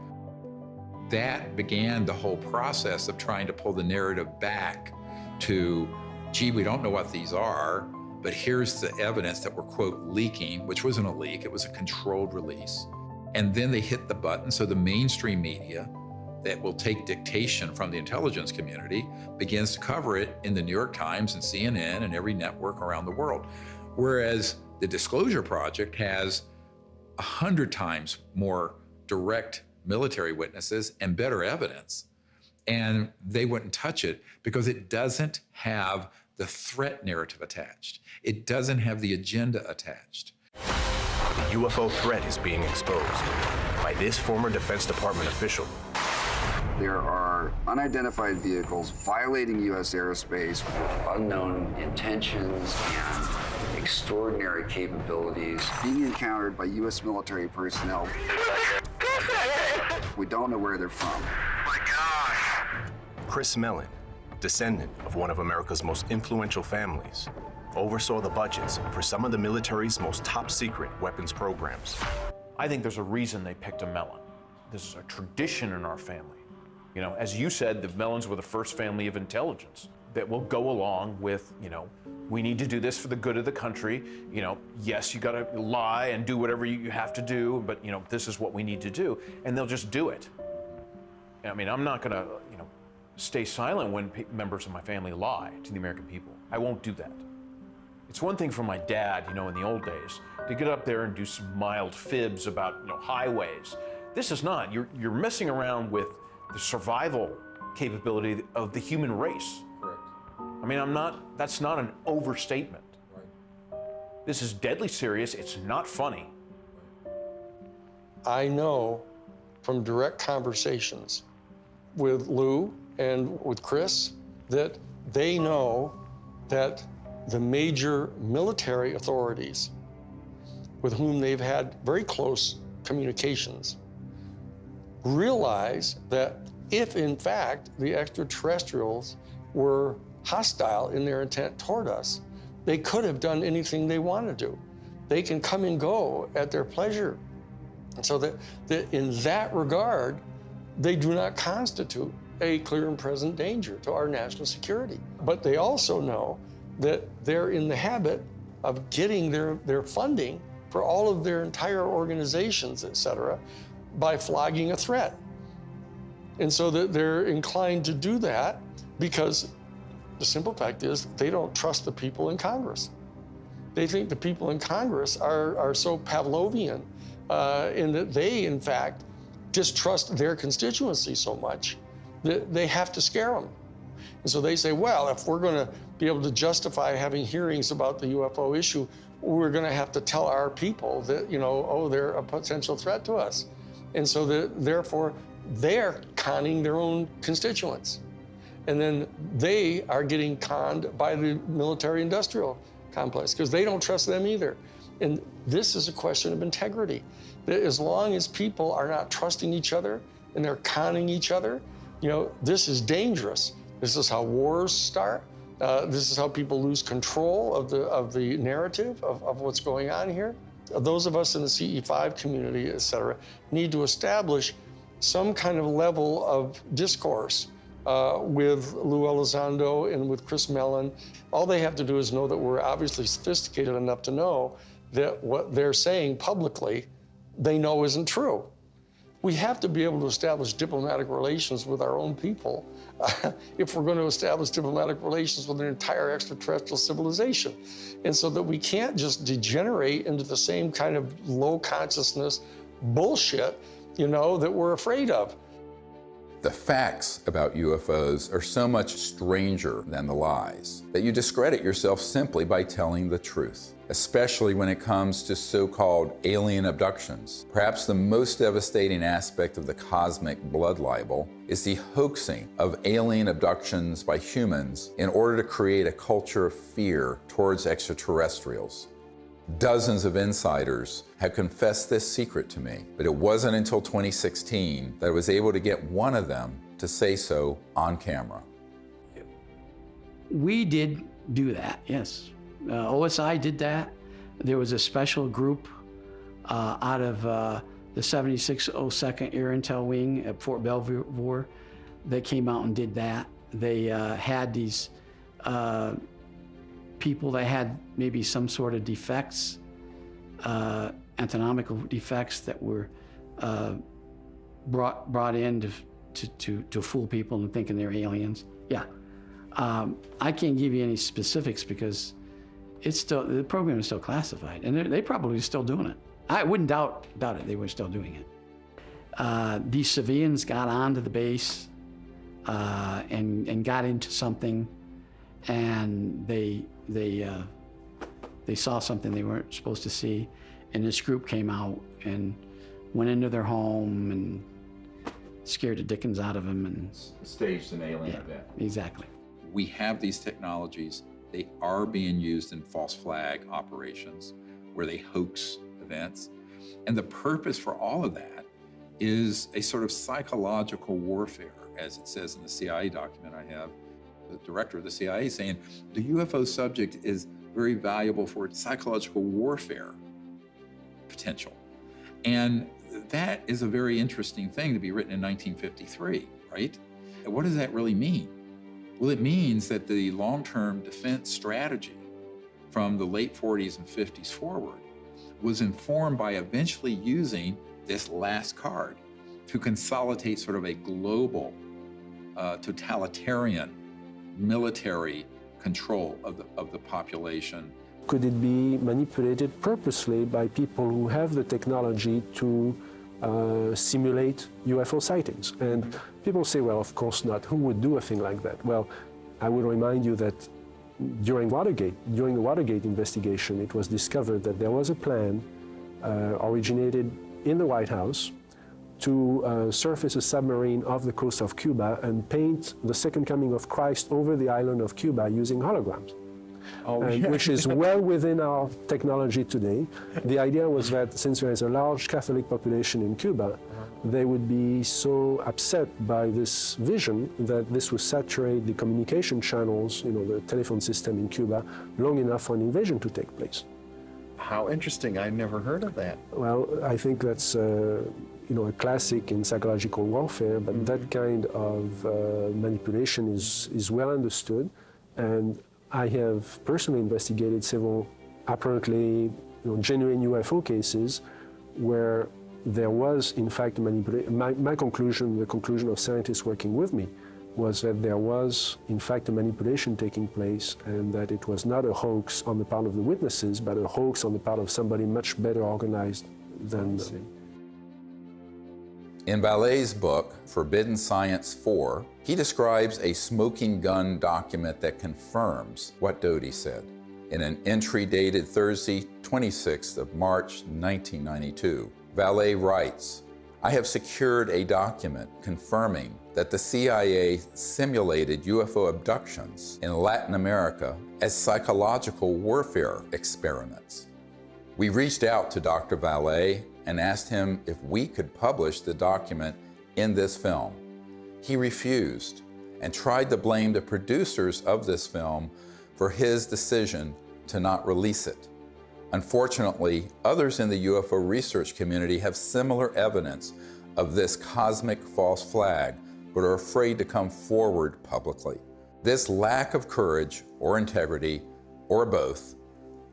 That began the whole process of trying to pull the narrative back to, gee, we don't know what these are, but here's the evidence that we're, quote, leaking, which wasn't a leak, it was a controlled release. And then they hit the button, so the mainstream media that will take dictation from the intelligence community begins to cover it in the New York Times and CNN and every network around the world. Whereas the Disclosure Project has 100 times more direct military witnesses and better evidence. And they wouldn't touch it because it doesn't have the threat narrative attached. It doesn't have the agenda attached. The UFO threat is being exposed by this former Defense Department official. There are unidentified vehicles violating U.S. airspace with unknown intentions and extraordinary capabilities being encountered by U.S. military personnel. We don't know where they're from. Chris Mellon, descendant of one of America's most influential families, oversaw the budgets for some of the military's most top-secret weapons programs. I think there's a reason they picked a Mellon. This is a tradition in our family. You know, as you said, the Mellons were the first family of intelligence that will go along with, you know, we need to do this for the good of the country. You know, yes, you gotta lie and do whatever you have to do, but, you know, this is what we need to do. And they'll just do it. I mean, I'm not gonna, you know, stay silent when members of my family lie to the American people. I won't do that. It's one thing for my dad, you know, in the old days, to get up there and do some mild fibs about, you know, highways. This is not. You're messing around with the survival capability of the human race. Correct. I mean, that's not an overstatement. Right. This is deadly serious. It's not funny. I know from direct conversations with Lou and with Chris that they know that the major military authorities with whom they've had very close communications realize that if in fact the extraterrestrials were hostile in their intent toward us, they could have done anything they want to do. They can come and go at their pleasure. And so that in that regard, they do not constitute a clear and present danger to our national security. But they also know that they're in the habit of getting their funding for all of their entire organizations, et cetera, by flogging a threat. And so that they're inclined to do that because the simple fact is they don't trust the people in Congress. They think the people in Congress are so Pavlovian in that they, in fact, distrust their constituency so much that they have to scare them. And so they say, well, if we're going to be able to justify having hearings about the UFO issue, we're going to have to tell our people that, you know, oh, they're a potential threat to us. And so therefore, they're conning their own constituents. And then they are getting conned by the military-industrial complex because they don't trust them either. And this is a question of integrity. That as long as people are not trusting each other and they're conning each other, you know, this is dangerous. This is how wars start. This is how people lose control of the narrative of what's going on here. Those of us in the CE5 community, et cetera, need to establish some kind of level of discourse with Lou Elizondo and with Chris Mellon. All they have to do is know that we're obviously sophisticated enough to know that what they're saying publicly, they know isn't true. We have to be able to establish diplomatic relations with our own people if we're going to establish diplomatic relations with an entire extraterrestrial civilization. And so that we can't just degenerate into the same kind of low consciousness bullshit, you know, that we're afraid of. The facts about UFOs are so much stranger than the lies that you discredit yourself simply by telling the truth, especially when it comes to so-called alien abductions. Perhaps the most devastating aspect of the cosmic blood libel is the hoaxing of alien abductions by humans in order to create a culture of fear towards extraterrestrials. Dozens of insiders have confessed this secret to me, but it wasn't until 2016 that I was able to get one of them to say so on camera. We did do that, yes. OSI did that. There was a special group out of the 7602nd Air Intel Wing at Fort Belvoir that came out and did that. They had these people that had maybe some sort of defects, anatomical defects that were brought in to fool people into thinking they're aliens. Yeah, I can't give you any specifics because it's still, the program is still classified, and they're probably still doing it. I wouldn't doubt it. They were still doing it. These civilians got onto the base and got into something, and they saw something they weren't supposed to see, and this group came out and went into their home and scared the dickens out of them and staged an alien event. Exactly. We have these technologies. They are being used in false flag operations where they hoax events. And the purpose for all of that is a sort of psychological warfare, as it says in the CIA document I have, the director of the CIA saying the UFO subject is very valuable for psychological warfare potential. And that is a very interesting thing to be written in 1953, right? And what does that really mean? Well, it means that the long-term defense strategy from the late 40s and 50s forward was informed by eventually using this last card to consolidate sort of a global totalitarian military control of the population. Could it be manipulated purposely by people who have the technology to simulate UFO sightings? And people say, well, of course not. Who would do a thing like that? Well, I would remind you that during the Watergate investigation, it was discovered that there was a plan originated in the White House to surface a submarine off the coast of Cuba and paint the second coming of Christ over the island of Cuba using holograms. Which is well within our technology today. The idea was that since there is a large Catholic population in Cuba, they would be so upset by this vision that this would saturate the communication channels, the telephone system in Cuba, long enough for an invasion to take place. How interesting. I'd never heard of that. Well, I think that's a classic in psychological warfare, but that kind of manipulation is well understood. And I have personally investigated several apparently genuine UFO cases where there was, in fact, manipulation. My conclusion, the conclusion of scientists working with me, was that there was, in fact, a manipulation taking place and that it was not a hoax on the part of the witnesses, but a hoax on the part of somebody much better organized than them. In Vallee's book, Forbidden Science 4, he describes a smoking gun document that confirms what Doty said. In an entry dated Thursday, 26th of March, 1992, Vallee writes, "I have secured a document confirming that the CIA simulated UFO abductions in Latin America as psychological warfare experiments. We reached out to Dr. Vallee and asked him if we could publish the document in this film. He refused and tried to blame the producers of this film for his decision to not release it. Unfortunately, others in the UFO research community have similar evidence of this cosmic false flag, but are afraid to come forward publicly. This lack of courage or integrity, or both,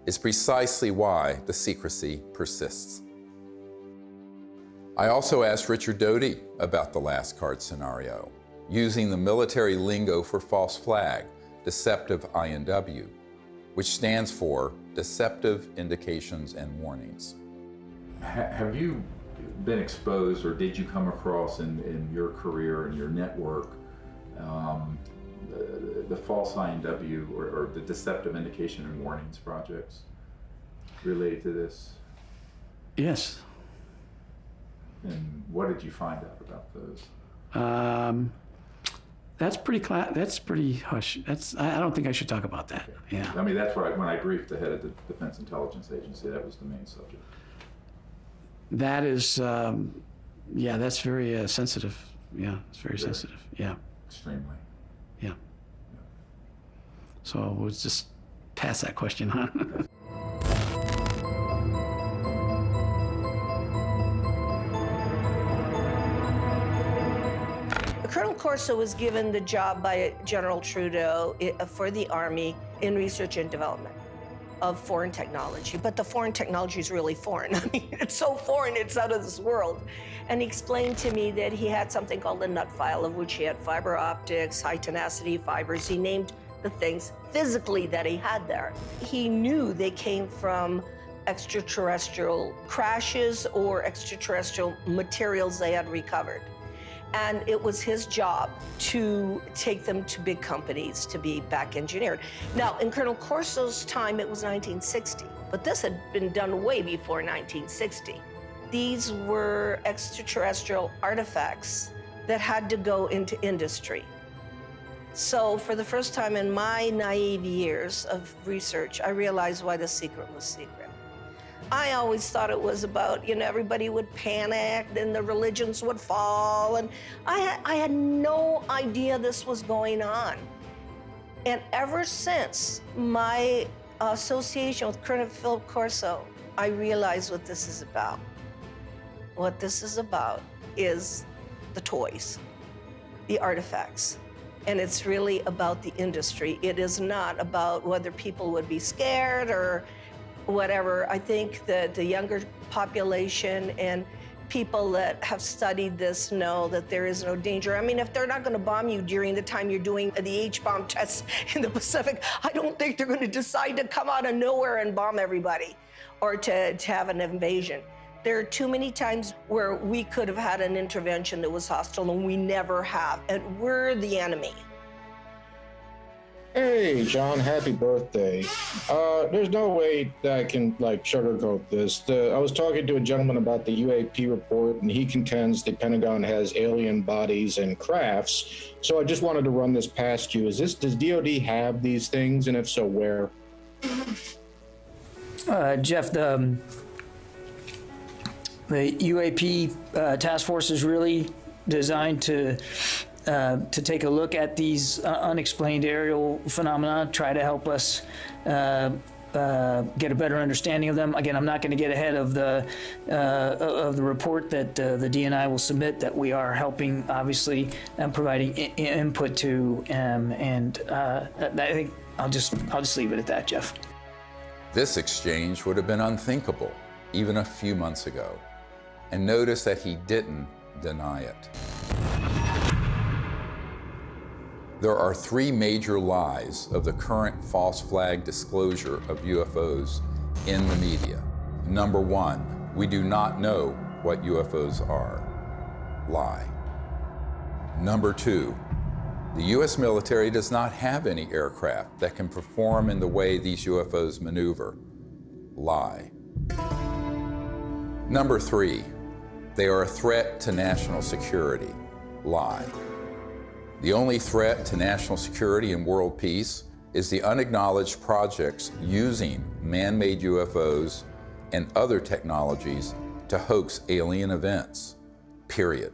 is precisely why the secrecy persists." I also asked Richard Doty about the last card scenario, using the military lingo for false flag, deceptive INW, which stands for Deceptive Indications and Warnings. Have you been exposed, or did you come across in your career and your network the false INW or the Deceptive Indication and Warnings projects related to this? Yes. And what did you find out about those? That's pretty hush. I don't think I should talk about that. Yeah. I mean, that's what when I briefed the head of the Defense Intelligence Agency, that was the main subject. That is, that's very sensitive. Yeah, it's very sensitive. Yeah. Extremely. Yeah. So we'll just pass that question on. Colonel Corso was given the job by General Trudeau for the Army in research and development of foreign technology. But the foreign technology is really foreign. I mean, it's so foreign, it's out of this world. And he explained to me that he had something called the nut file, of which he had fiber optics, high tenacity fibers. He named the things physically that he had there. He knew they came from extraterrestrial crashes or extraterrestrial materials they had recovered. And it was his job to take them to big companies to be back engineered. Now, in Colonel Corso's time, it was 1960, but this had been done way before 1960. These were extraterrestrial artifacts that had to go into industry. So for the first time in my naive years of research, I realized why the secret was secret. I always thought it was about, everybody would panic, then the religions would fall, and I had no idea this was going on. And ever since my association with Colonel Philip Corso, I realized what this is about. What this is about is the toys, the artifacts. And it's really about the industry. It is not about whether people would be scared or whatever. I think that the younger population and people that have studied this know that there is no danger. I mean, if they're not going to bomb you during the time you're doing the H-bomb tests in the Pacific, I don't think they're going to decide to come out of nowhere and bomb everybody or to have an invasion. There are too many times where we could have had an intervention that was hostile, and we never have, and we're the enemy. Hey, John, happy birthday. There's no way that I can, sugarcoat this. I was talking to a gentleman about the UAP report, and he contends the Pentagon has alien bodies and crafts. So I just wanted to run this past you. Does DOD have these things, and if so, where? Jeff, the UAP task force is really designed to take a look at these unexplained aerial phenomena, try to help us get a better understanding of them. Again, I'm not going to get ahead of the report that the DNI will submit, that we are helping, obviously, and providing input to, and I think I'll just leave it at that, Jeff. This exchange would have been unthinkable even a few months ago. And notice that he didn't deny it. There are three major lies of the current false flag disclosure of UFOs in the media. Number one, we do not know what UFOs are. Lie. Number two, the U.S. military does not have any aircraft that can perform in the way these UFOs maneuver. Lie. Number three, they are a threat to national security. Lie. The only threat to national security and world peace is the unacknowledged projects using man-made UFOs and other technologies to hoax alien events, period.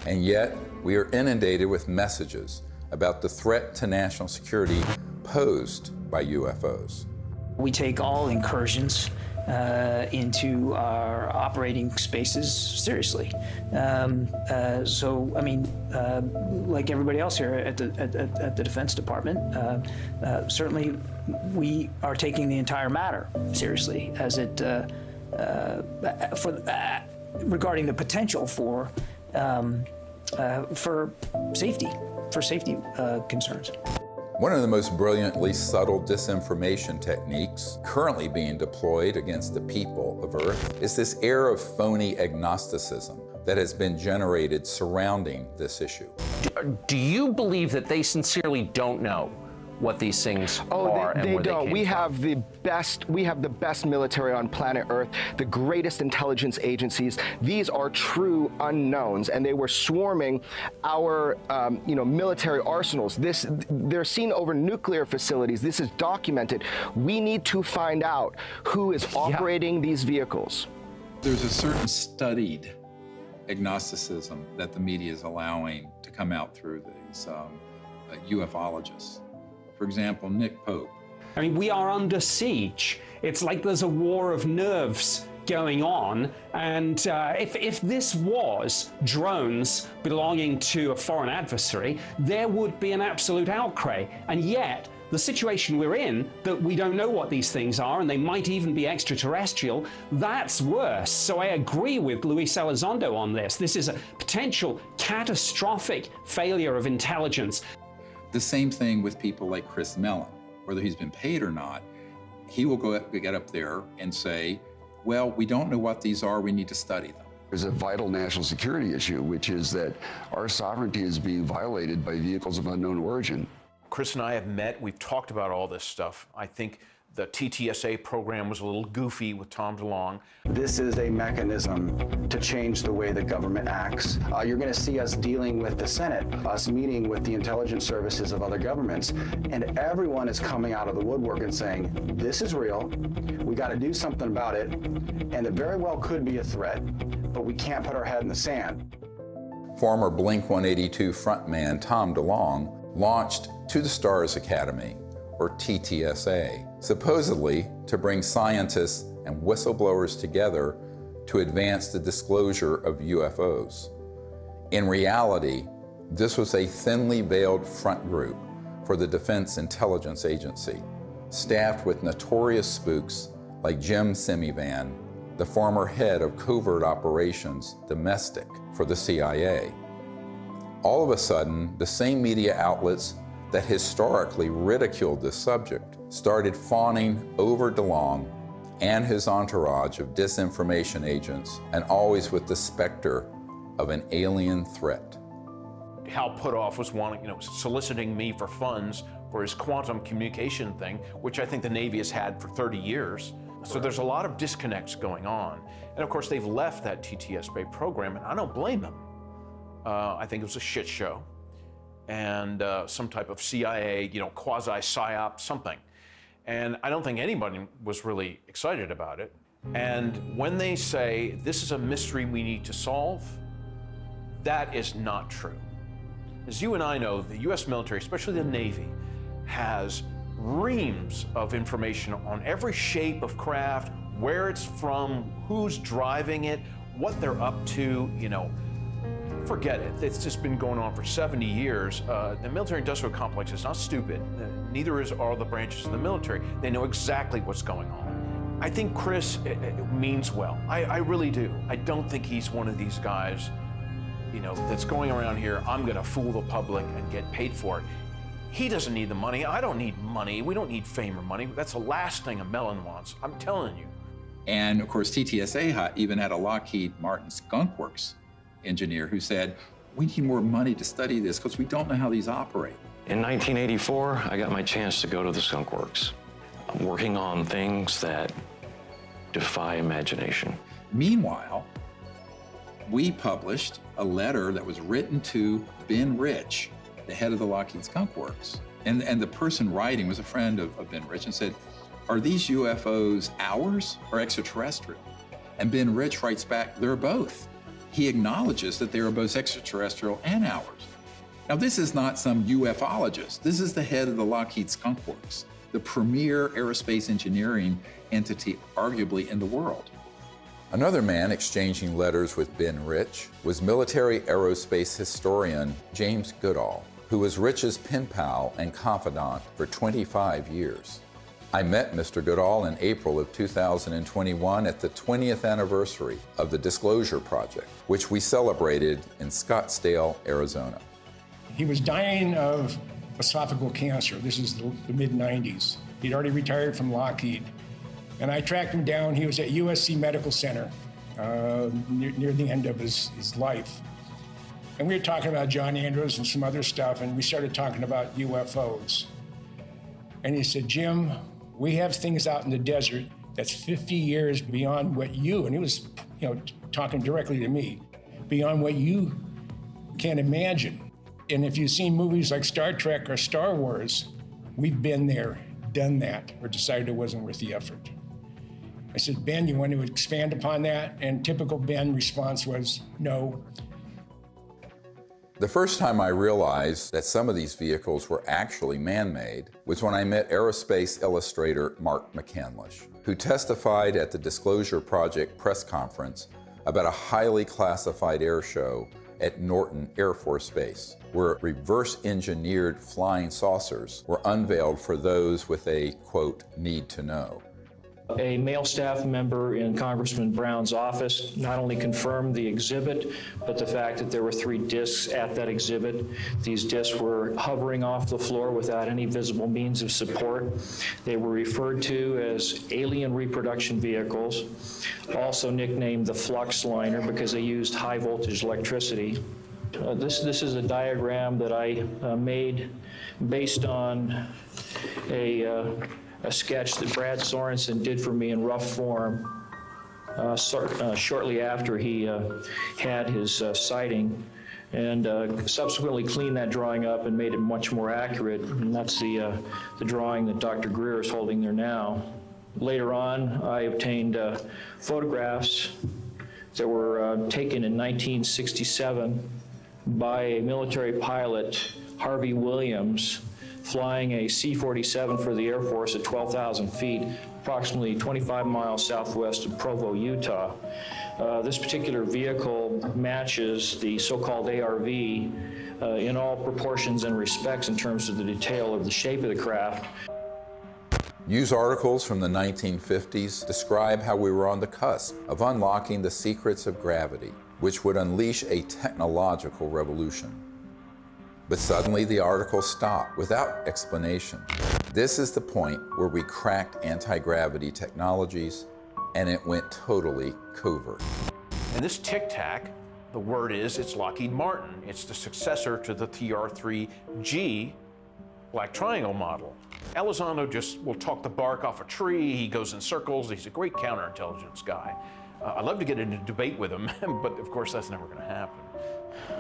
And yet, we are inundated with messages about the threat to national security posed by UFOs. We take all incursions into our operating spaces seriously. So, I mean, like everybody else here at the Defense Department, certainly we are taking the entire matter seriously as it regarding the potential for safety concerns. One of the most brilliantly subtle disinformation techniques currently being deployed against the people of Earth is this air of phony agnosticism that has been generated surrounding this issue. Do you believe that they sincerely don't know what these things are and where they don't? We have the best military on planet Earth, the greatest intelligence agencies. These are true unknowns, and they were swarming our military arsenals. They're seen over nuclear facilities. This is documented. We need to find out who is operating these vehicles. There's a certain studied agnosticism that the media is allowing to come out through these ufologists. For example, Nick Pope. I mean, we are under siege. It's like there's a war of nerves going on. And if this was drones belonging to a foreign adversary, there would be an absolute outcry. And yet, the situation we're in, that we don't know what these things are, and they might even be extraterrestrial, that's worse. So I agree with Luis Elizondo on this. This is a potential catastrophic failure of intelligence. The same thing with people like Chris Mellon, whether he's been paid or not. he will get up there and say, well, we don't know what these are, we need to study them. There's a vital national security issue, which is that our sovereignty is being violated by vehicles of unknown origin. Chris and I have met, we've talked about all this stuff. I think the TTSA program was a little goofy with Tom DeLonge. This is a mechanism to change the way the government acts. You're going to see us dealing with the Senate, us meeting with the intelligence services of other governments, and everyone is coming out of the woodwork and saying, this is real, we got to do something about it, and it very well could be a threat, but we can't put our head in the sand. Former Blink-182 frontman Tom DeLonge launched To the Stars Academy, or TTSA, supposedly to bring scientists and whistleblowers together to advance the disclosure of UFOs. In reality, this was a thinly veiled front group for the Defense Intelligence Agency, staffed with notorious spooks like Jim Semivan, the former head of covert operations domestic for the CIA. All of a sudden, the same media outlets that historically ridiculed this subject started fawning over DeLonge and his entourage of disinformation agents, and always with the specter of an alien threat. Hal Puthoff was soliciting me for funds for his quantum communication thing, which I think the Navy has had for 30 years. So there's a lot of disconnects going on. And of course, they've left that TTSA program, and I don't blame them. I think it was a shit show. And some type of CIA, quasi-psyop, something. And I don't think anybody was really excited about it. And when they say, this is a mystery we need to solve, that is not true. As you and I know, the US military, especially the Navy, has reams of information on every shape of craft, where it's from, who's driving it, what they're up to, Forget it. It's just been going on for 70 years. The military-industrial complex is not stupid. Neither are the branches of the military. They know exactly what's going on. I think Chris means well. I really do. I don't think he's one of these guys, that's going around here, I'm going to fool the public and get paid for it. He doesn't need the money. I don't need money. We don't need fame or money. That's the last thing a melon wants. I'm telling you. And of course, TTSA even had a Lockheed Martin Skunk Works engineer who said, we need more money to study this because we don't know how these operate. In 1984, I got my chance to go to the Skunk Works. I'm working on things that defy imagination. Meanwhile, we published a letter that was written to Ben Rich, the head of the Lockheed Skunk Works. And the person writing was a friend of Ben Rich and said, are these UFOs ours or extraterrestrial? And Ben Rich writes back, they're both. He acknowledges that they are both extraterrestrial and ours. Now, this is not some ufologist. This is the head of the Lockheed Skunk Works, the premier aerospace engineering entity arguably in the world. Another man exchanging letters with Ben Rich was military aerospace historian James Goodall, who was Rich's pen pal and confidant for 25 years. I met Mr. Goodall in April of 2021 at the 20th anniversary of the Disclosure Project, which we celebrated in Scottsdale, Arizona. He was dying of esophageal cancer. This is the mid-90s. He'd already retired from Lockheed. And I tracked him down. He was at USC Medical Center near the end of his life. And we were talking about John Andrews and some other stuff, and we started talking about UFOs. And he said, Jim, we have things out in the desert that's 50 years beyond what you, and he was talking directly to me, beyond what you can imagine. And if you've seen movies like Star Trek or Star Wars, we've been there, done that, or decided it wasn't worth the effort. I said, Ben, you want to expand upon that? And typical Ben response was, no. The first time I realized that some of these vehicles were actually man-made was when I met aerospace illustrator Mark McCandlish, who testified at the Disclosure Project press conference about a highly classified air show at Norton Air Force Base, where reverse-engineered flying saucers were unveiled for those with a, quote, need to know. A male staff member in Congressman Brown's office not only confirmed the exhibit, but the fact that there were 3 discs at that exhibit. These discs were hovering off the floor without any visible means of support. They were referred to as alien reproduction vehicles, also nicknamed the flux liner because they used high voltage electricity. This is a diagram that I made based on a sketch that Brad Sorensen did for me in rough form shortly after he had his sighting, and subsequently cleaned that drawing up and made it much more accurate. And that's the drawing that Dr. Greer is holding there now. Later on, I obtained photographs that were taken in 1967 by a military pilot, Harvey Williams, flying a C-47 for the Air Force at 12,000 feet, approximately 25 miles southwest of Provo, Utah. This particular vehicle matches the so-called ARV in all proportions and respects in terms of the detail of the shape of the craft. News articles from the 1950s describe how we were on the cusp of unlocking the secrets of gravity, which would unleash a technological revolution. But suddenly the articles stopped without explanation. This is the point where we cracked anti-gravity technologies and it went totally covert. And this Tic Tac, the word is, it's Lockheed Martin. It's the successor to the TR-3G Black Triangle model. Elizondo just will talk the bark off a tree. He goes in circles. He's a great counterintelligence guy. I'd love to get into a debate with him, but of course that's never going to happen.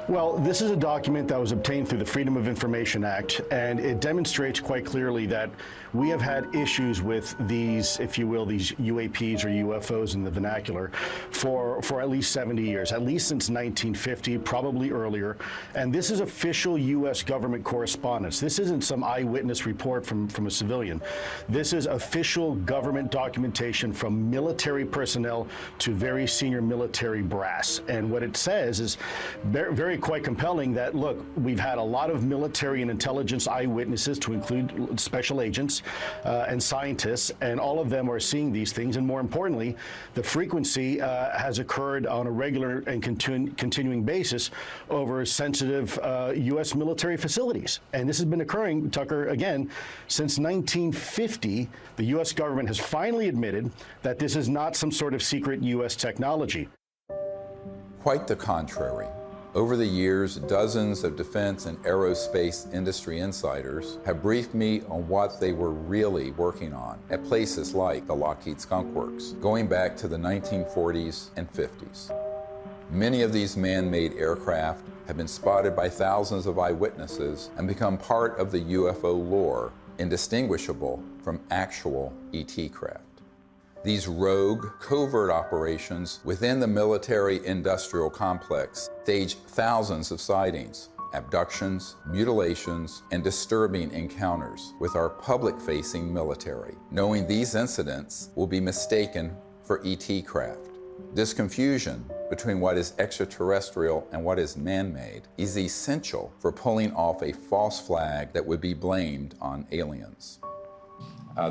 Well, this is a document that was obtained through the Freedom of Information Act, and it demonstrates quite clearly that we have had issues with these, if you will, these UAPs or UFOs in the vernacular for at least 70 years, at least since 1950, probably earlier. And this is official U.S. government correspondence. This isn't some eyewitness report from a civilian. This is official government documentation from military personnel to very senior military brass. And what it says is very quite compelling that, look, we've had a lot of military and intelligence eyewitnesses, to include special agents and scientists, and all of them are seeing these things. And more importantly, the frequency has occurred on a regular and continuing basis over sensitive U.S. military facilities. And this has been occurring, Tucker, again, since 1950. The U.S. government has finally admitted that this is not some sort of secret U.S. technology. Quite the contrary. Over the years, dozens of defense and aerospace industry insiders have briefed me on what they were really working on at places like the Lockheed Skunk Works, going back to the 1940s and 50s. Many of these man-made aircraft have been spotted by thousands of eyewitnesses and become part of the UFO lore, indistinguishable from actual ET craft. These rogue, covert operations within the military-industrial complex stage thousands of sightings, abductions, mutilations, and disturbing encounters with our public-facing military, knowing these incidents will be mistaken for ET craft. This confusion between what is extraterrestrial and what is man-made is essential for pulling off a false flag that would be blamed on aliens.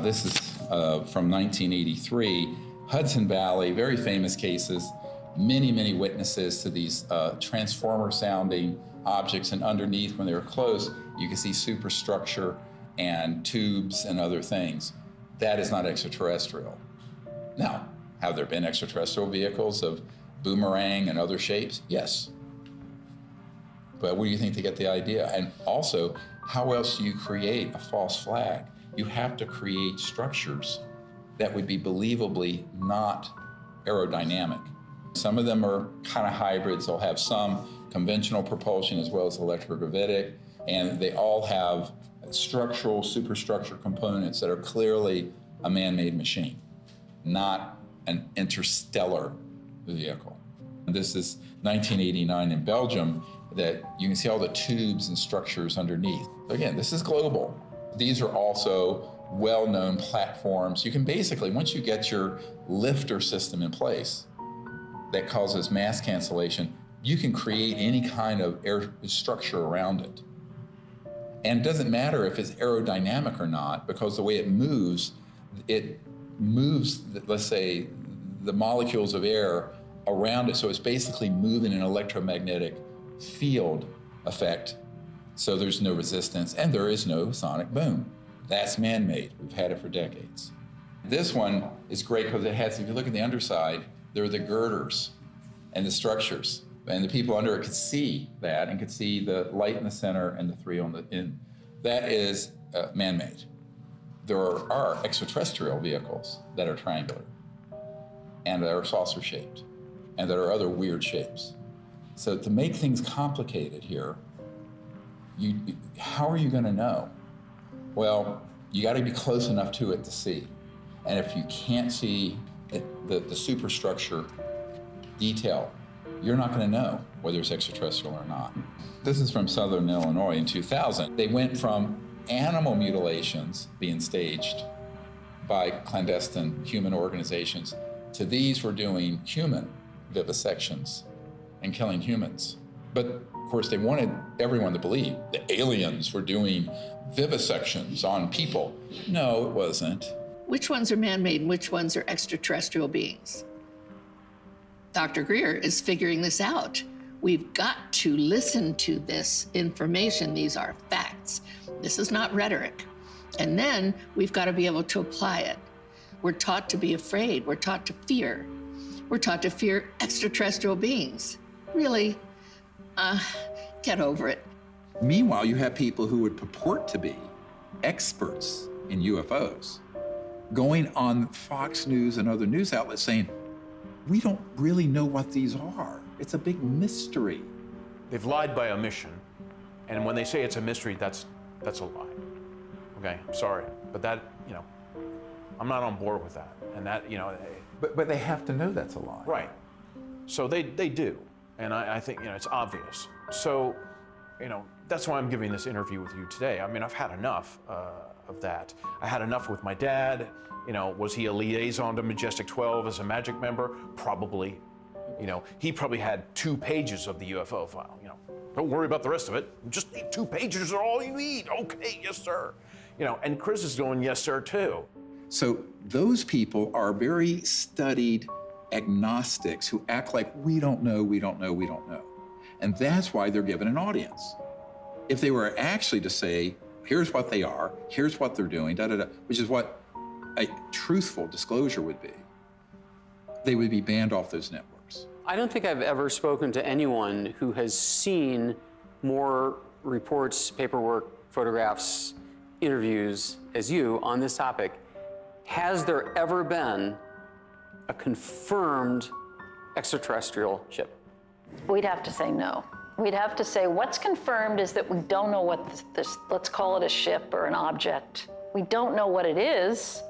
This is from 1983, Hudson Valley, very famous cases, many witnesses to these transformer-sounding objects, and underneath, when they were close, you can see superstructure and tubes and other things. That is not extraterrestrial. Now, have there been extraterrestrial vehicles of boomerang and other shapes? Yes. But where do you think they get the idea? And also, how else do you create a false flag? You have to create structures that would be believably not aerodynamic. Some of them are kind of hybrids. They'll have some conventional propulsion as well as electrogravitic, and they all have structural, superstructure components that are clearly a man-made machine, not an interstellar vehicle. This is 1989 in Belgium, that you can see all the tubes and structures underneath. Again, this is global. These are also well-known platforms. You can basically, once you get your lifter system in place that causes mass cancellation, you can create any kind of air structure around it. And it doesn't matter if it's aerodynamic or not, because the way it moves, it moves, let's say, the molecules of air around it, so it's basically moving an electromagnetic field effect, so there's no resistance and there is no sonic boom. That's man-made. We've had it for decades. This one is great because it has, if you look at the underside, there are the girders and the structures, and the people under it could see that and could see the light in the center and the three on the end. That is man-made. There are extraterrestrial vehicles that are triangular and that are saucer-shaped and that are other weird shapes. So to make things complicated here, how are you going to know? Well, you got to be close enough to it to see. And if you can't see the superstructure detail, you're not going to know whether it's extraterrestrial or not. This is from Southern Illinois in 2000. They went from animal mutilations being staged by clandestine human organizations to these were doing human vivisections and killing humans. But of course, they wanted everyone to believe the aliens were doing vivisections on people. No, it wasn't. Which ones are man-made and which ones are extraterrestrial beings? Dr. Greer is figuring this out. We've got to listen to this information. These are facts. This is not rhetoric. And then we've got to be able to apply it. We're taught to be afraid. We're taught to fear. We're taught to fear extraterrestrial beings. Really? Get over it. Meanwhile, you have people who would purport to be experts in UFOs going on Fox News and other news outlets saying, we don't really know what these are. It's a big mystery. They've lied by omission, and when they say it's a mystery, that's a lie. Okay, I'm sorry, but that, I'm not on board with that. And that, But they have to know that's a lie. Right. So they do, and I think, it's obvious. So, that's why I'm giving this interview with you today. I mean, I've had enough of that. I had enough with my dad. Was he a liaison to Majestic 12 as a magic member? Probably. He probably had 2 pages of the UFO file. Don't worry about the rest of it. Just 2 pages are all you need. Okay, yes, sir. And Chris is going, yes, sir, too. So those people are very studied agnostics who act like we don't know, we don't know, we don't know. And that's why they're given an audience. If they were actually to say, here's what they are, here's what they're doing, which is what a truthful disclosure would be, they would be banned off those networks. I don't think I've ever spoken to anyone who has seen more reports, paperwork, photographs, interviews as you on this topic. Has there ever been a confirmed extraterrestrial ship? We'd have to say no. We'd have to say what's confirmed is that we don't know what this, let's call it a ship or an object. We don't know what it is.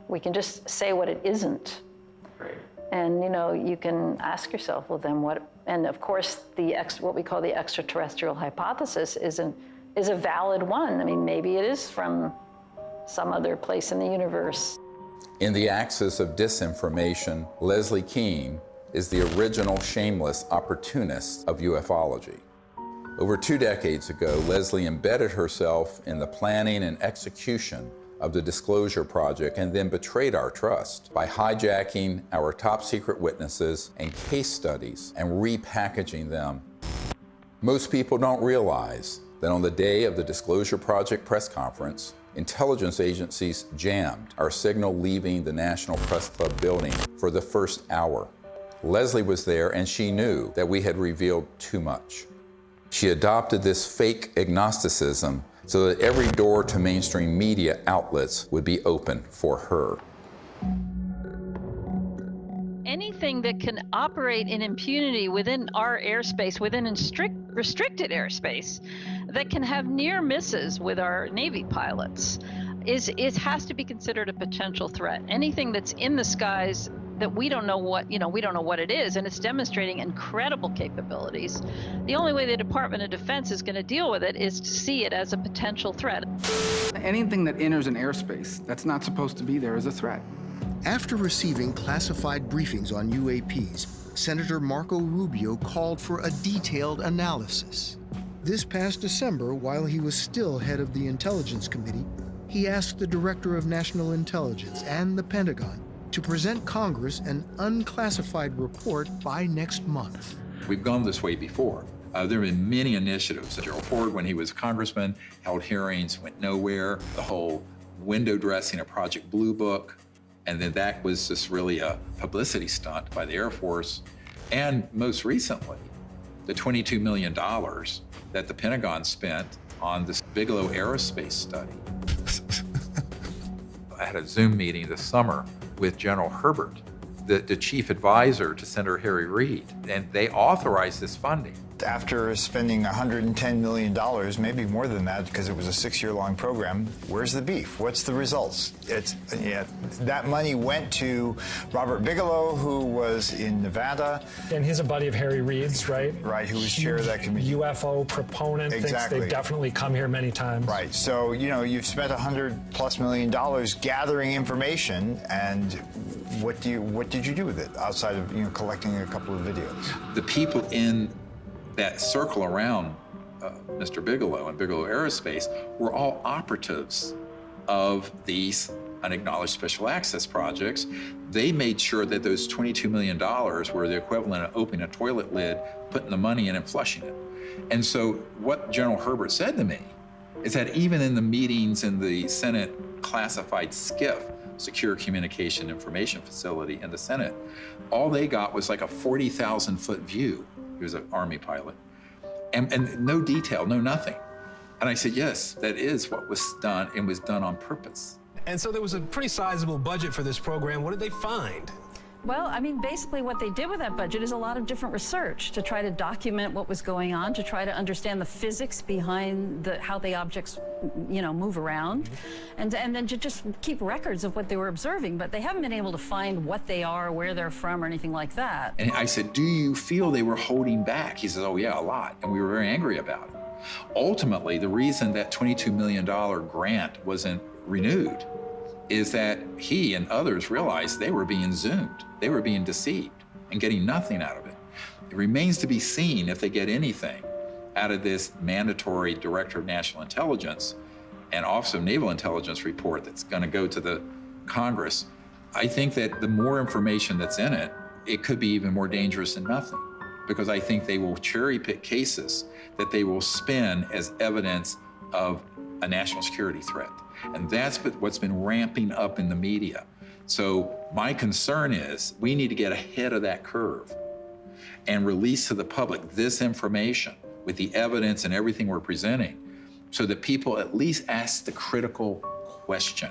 We can just say what it isn't. Right. And you can ask yourself, well then what, and of course what we call the extraterrestrial hypothesis is a valid one. I mean, maybe it is from some other place in the universe. In the axis of disinformation, Leslie Kean is the original shameless opportunist of ufology. Over 2 decades ago, Leslie embedded herself in the planning and execution of the Disclosure Project and then betrayed our trust by hijacking our top secret witnesses and case studies and repackaging them. Most people don't realize that on the day of the Disclosure Project press conference, intelligence agencies jammed our signal leaving the National Press Club building for the first hour. Leslie was there and she knew that we had revealed too much. She adopted this fake agnosticism so that every door to mainstream media outlets would be open for her. Anything that can operate in impunity within our airspace, within restricted airspace, that can have near misses with our Navy pilots, it has to be considered a potential threat. Anything that's in the skies that we don't know what it is, and it's demonstrating incredible capabilities. The only way the Department of Defense is going to deal with it is to see it as a potential threat. Anything that enters an airspace that's not supposed to be there is a threat. After receiving classified briefings on UAPs, Senator Marco Rubio called for a detailed analysis. This past December, while he was still head of the Intelligence Committee, he he asked the Director of National Intelligence and the Pentagon to present Congress an unclassified report by next month. We've gone this way before. There have been many initiatives. Gerald Ford, when he was congressman, held hearings, went nowhere. The whole window dressing of Project Blue Book, and then that was just really a publicity stunt by the Air Force. And most recently, the $22 million that the Pentagon spent on this Bigelow aerospace study. I had a Zoom meeting this summer with General Herbert, the chief advisor to Senator Harry Reid, and they authorized this funding. After spending $110 million, maybe more than that, because it was a 6-year-long program, where's the beef? What's the results? That money went to Robert Bigelow, who was in Nevada. And he's a buddy of Harry Reid's, right? Right, who was chair of that committee. UFO proponent, exactly. Thinks they've definitely come here many times. Right, so, you've spent $100+ million gathering information, and what did you do with it, outside of, collecting a couple of videos? The people in that circle around Mr. Bigelow and Bigelow Aerospace were all operatives of these unacknowledged special access projects. They made sure that those $22 million were the equivalent of opening a toilet lid, putting the money in and flushing it. And so what General Herbert said to me is that even in the meetings in the Senate classified SCIF, Secure Communication Information Facility in the Senate, all they got was like a 40,000-foot view. He was an Army pilot. And no detail, no nothing. And I said, yes, that is what was done, and was done on purpose. And so there was a pretty sizable budget for this program. What did they find? Well, I mean, basically what they did with that budget is a lot of different research to try to document what was going on, to try to understand the physics behind how the objects, move around, and then to just keep records of what they were observing. But they haven't been able to find what they are, where they're from, or anything like that. And I said, do you feel they were holding back? He says, oh yeah, a lot. And we were very angry about it. Ultimately, the reason that $22 million grant wasn't renewed is that he and others realized they were being zoomed. They were being deceived and getting nothing out of it. It remains to be seen if they get anything out of this mandatory Director of National Intelligence and Office of Naval Intelligence report that's going to go to the Congress. I think that the more information that's in it, it could be even more dangerous than nothing, because I think they will cherry pick cases that they will spin as evidence of a national security threat. And that's what's been ramping up in the media. So my concern is we need to get ahead of that curve and release to the public this information with the evidence and everything we're presenting, so that people at least ask the critical question.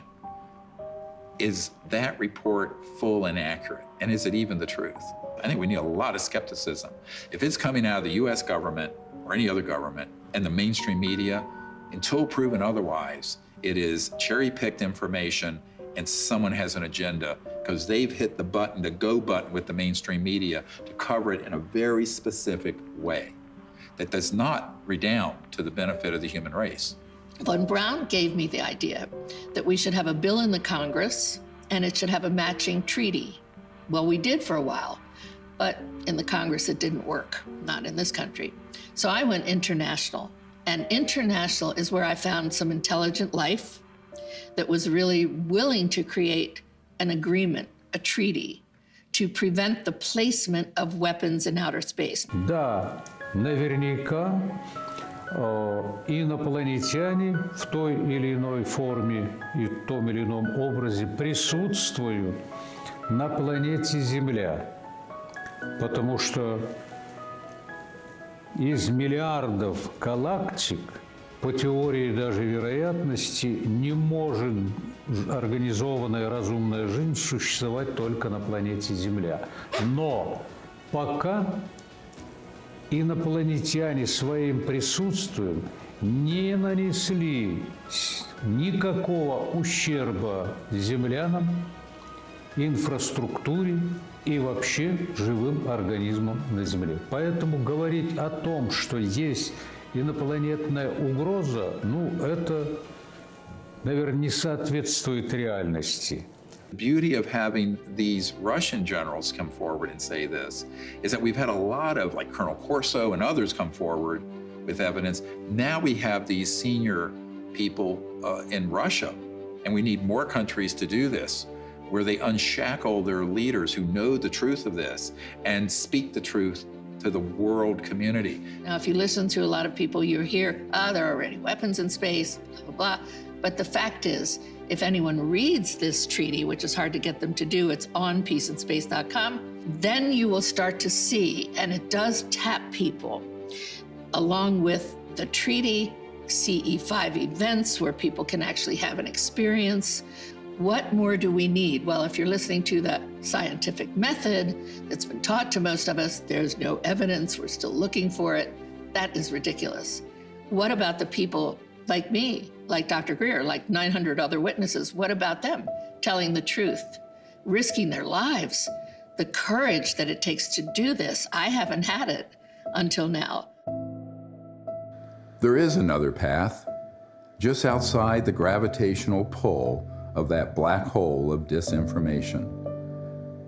Is that report full and accurate? And is it even the truth? I think we need a lot of skepticism. If it's coming out of the US government or any other government and the mainstream media, until proven otherwise, it is cherry-picked information and someone has an agenda because they've hit the button, the go button with the mainstream media to cover it in a very specific way that does not redound to the benefit of the human race. Von Braun gave me the idea that we should have a bill in the Congress and it should have a matching treaty. Well, we did for a while, but in the Congress it didn't work, not in this country. So I went international, and international is where I found some intelligent life that was really willing to create an agreement, a treaty, to prevent the placement of weapons in outer space. Да, наверняка инопланетяне в той или иной форме и в том или ином образе присутствуют на планете Земля, потому что из миллиардов галактик по теории даже вероятности не может организованная разумная жизнь существовать только на планете Земля. Но пока инопланетяне своим присутствием не нанесли никакого ущерба землянам, инфраструктуре и вообще живым организмам на Земле. Поэтому говорить о том, что есть инопланетная угроза, это, наверное, не соответствует реальности. The beauty of having these Russian generals come forward and say this is that we've had a lot of, like Colonel Corso and others, come forward with evidence. Now we have these senior people in Russia And we need more countries to do this, where they unshackle their leaders who know the truth of this and speak the truth to the world community. Now, if you listen to a lot of people, you hear, there are already weapons in space, blah, blah, blah. But the fact is, if anyone reads this treaty, which is hard to get them to do, it's on peaceandspace.com, then you will start to see, and it does tap people, along with the treaty, CE5 events where people can actually have an experience. What more do we need? Well, if you're listening to the scientific method that's been taught to most of us, there's no evidence, we're still looking for it. That is ridiculous. What about the people like me, like Dr. Greer, like 900 other witnesses? What about them telling the truth, risking their lives? The courage that it takes to do this, I haven't had it until now. There is another path, just outside the gravitational pull of that black hole of disinformation.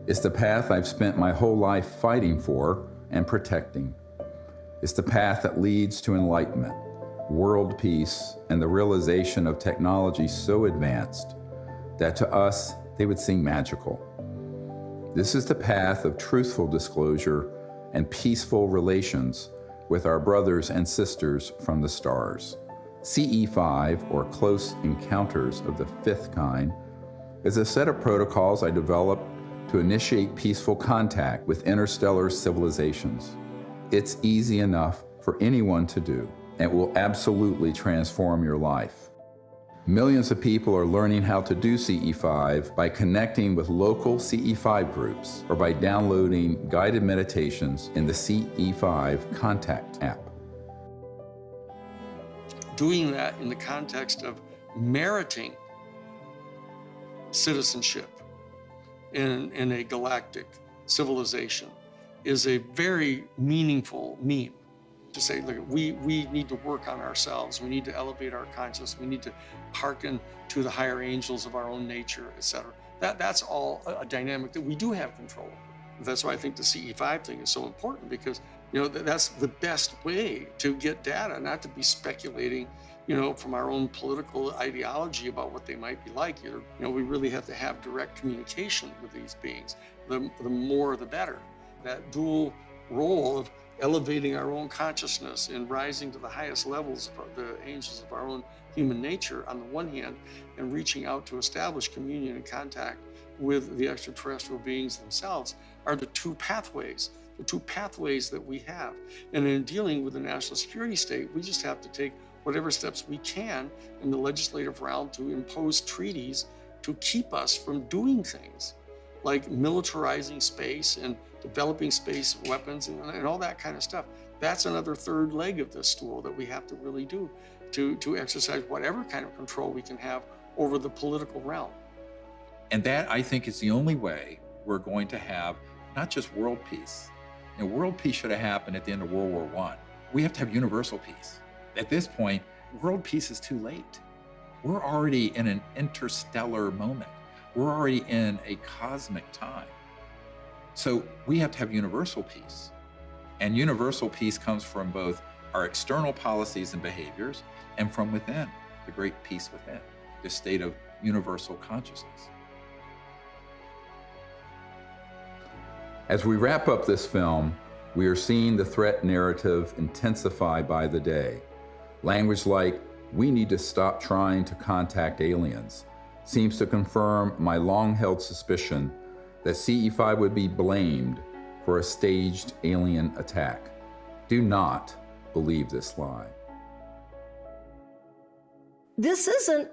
It's the path I've spent my whole life fighting for and protecting. It's the path that leads to enlightenment, world peace, and the realization of technology so advanced that to us, they would seem magical. This is the path of truthful disclosure and peaceful relations with our brothers and sisters from the stars. CE5, or Close Encounters of the Fifth Kind, is a set of protocols I developed to initiate peaceful contact with interstellar civilizations. It's easy enough for anyone to do, and will absolutely transform your life. Millions of people are learning how to do CE5 by connecting with local CE5 groups or by downloading guided meditations in the CE5 Contact app. Doing that in the context of meriting citizenship in a galactic civilization is a very meaningful meme. To say, look, we need to work on ourselves. We need to elevate our consciousness. We need to hearken to the higher angels of our own nature, etc. That's all a dynamic that we do have control over. That's why I think the CE5 thing is so important, because that's the best way to get data, not to be speculating, from our own political ideology about what they might be like. We really have to have direct communication with these beings. The more, the better. That dual role of elevating our own consciousness and rising to the highest levels of the angels of our own human nature on the one hand, and reaching out to establish communion and contact with the extraterrestrial beings themselves are the two pathways that we have. And in dealing with the national security state, we just have to take whatever steps we can in the legislative realm to impose treaties to keep us from doing things like militarizing space and developing space weapons and all that kind of stuff. That's another third leg of this stool that we have to really do to exercise whatever kind of control we can have over the political realm. And that, I think, is the only way we're going to have not just world peace. World peace should have happened at the end of World War I. We have to have universal peace. At this point, world peace is too late. We're already in an interstellar moment. We're already in a cosmic time. So we have to have universal peace. And universal peace comes from both our external policies and behaviors and from within, the great peace within, the state of universal consciousness. As we wrap up this film, we are seeing the threat narrative intensify by the day. Language like, "We need to stop trying to contact aliens," seems to confirm my long-held suspicion that CE5 would be blamed for a staged alien attack. Do not believe this lie. This isn't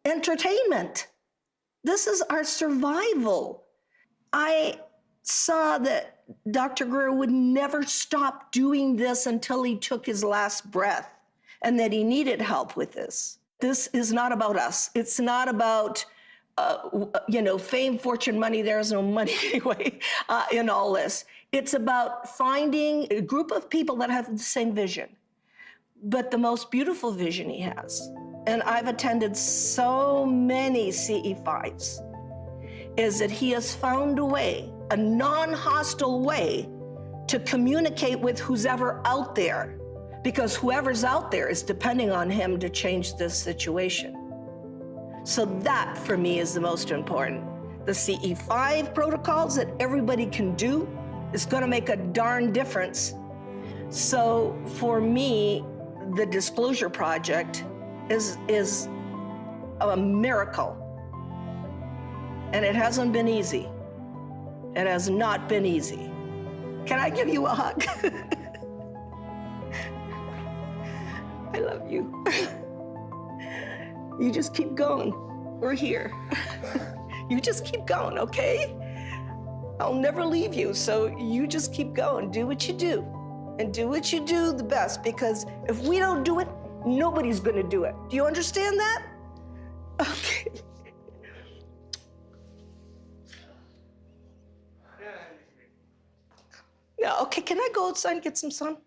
entertainment. This is our survival. I saw that Dr. Greer would never stop doing this until he took his last breath, and that he needed help with this. This is not about us. It's not about fame, fortune, money. There's no money anyway in all this. It's about finding a group of people that have the same vision, but the most beautiful vision he has. And I've attended so many CE5s, is that he has found a way, a non-hostile way, to communicate with who's ever out there, because whoever's out there is depending on him to change this situation. So that, for me, is the most important. The CE5 protocols that everybody can do is going to make a darn difference. So for me, the Disclosure Project is a miracle. And it hasn't been easy. It has not been easy. Can I give you a hug? I love you. You just keep going. We're here. You just keep going, okay? I'll never leave you, so you just keep going. Do what you do. And do what you do the best, because if we don't do it, nobody's gonna do it. Do you understand that? Okay. No, okay, can I go outside and get some sun?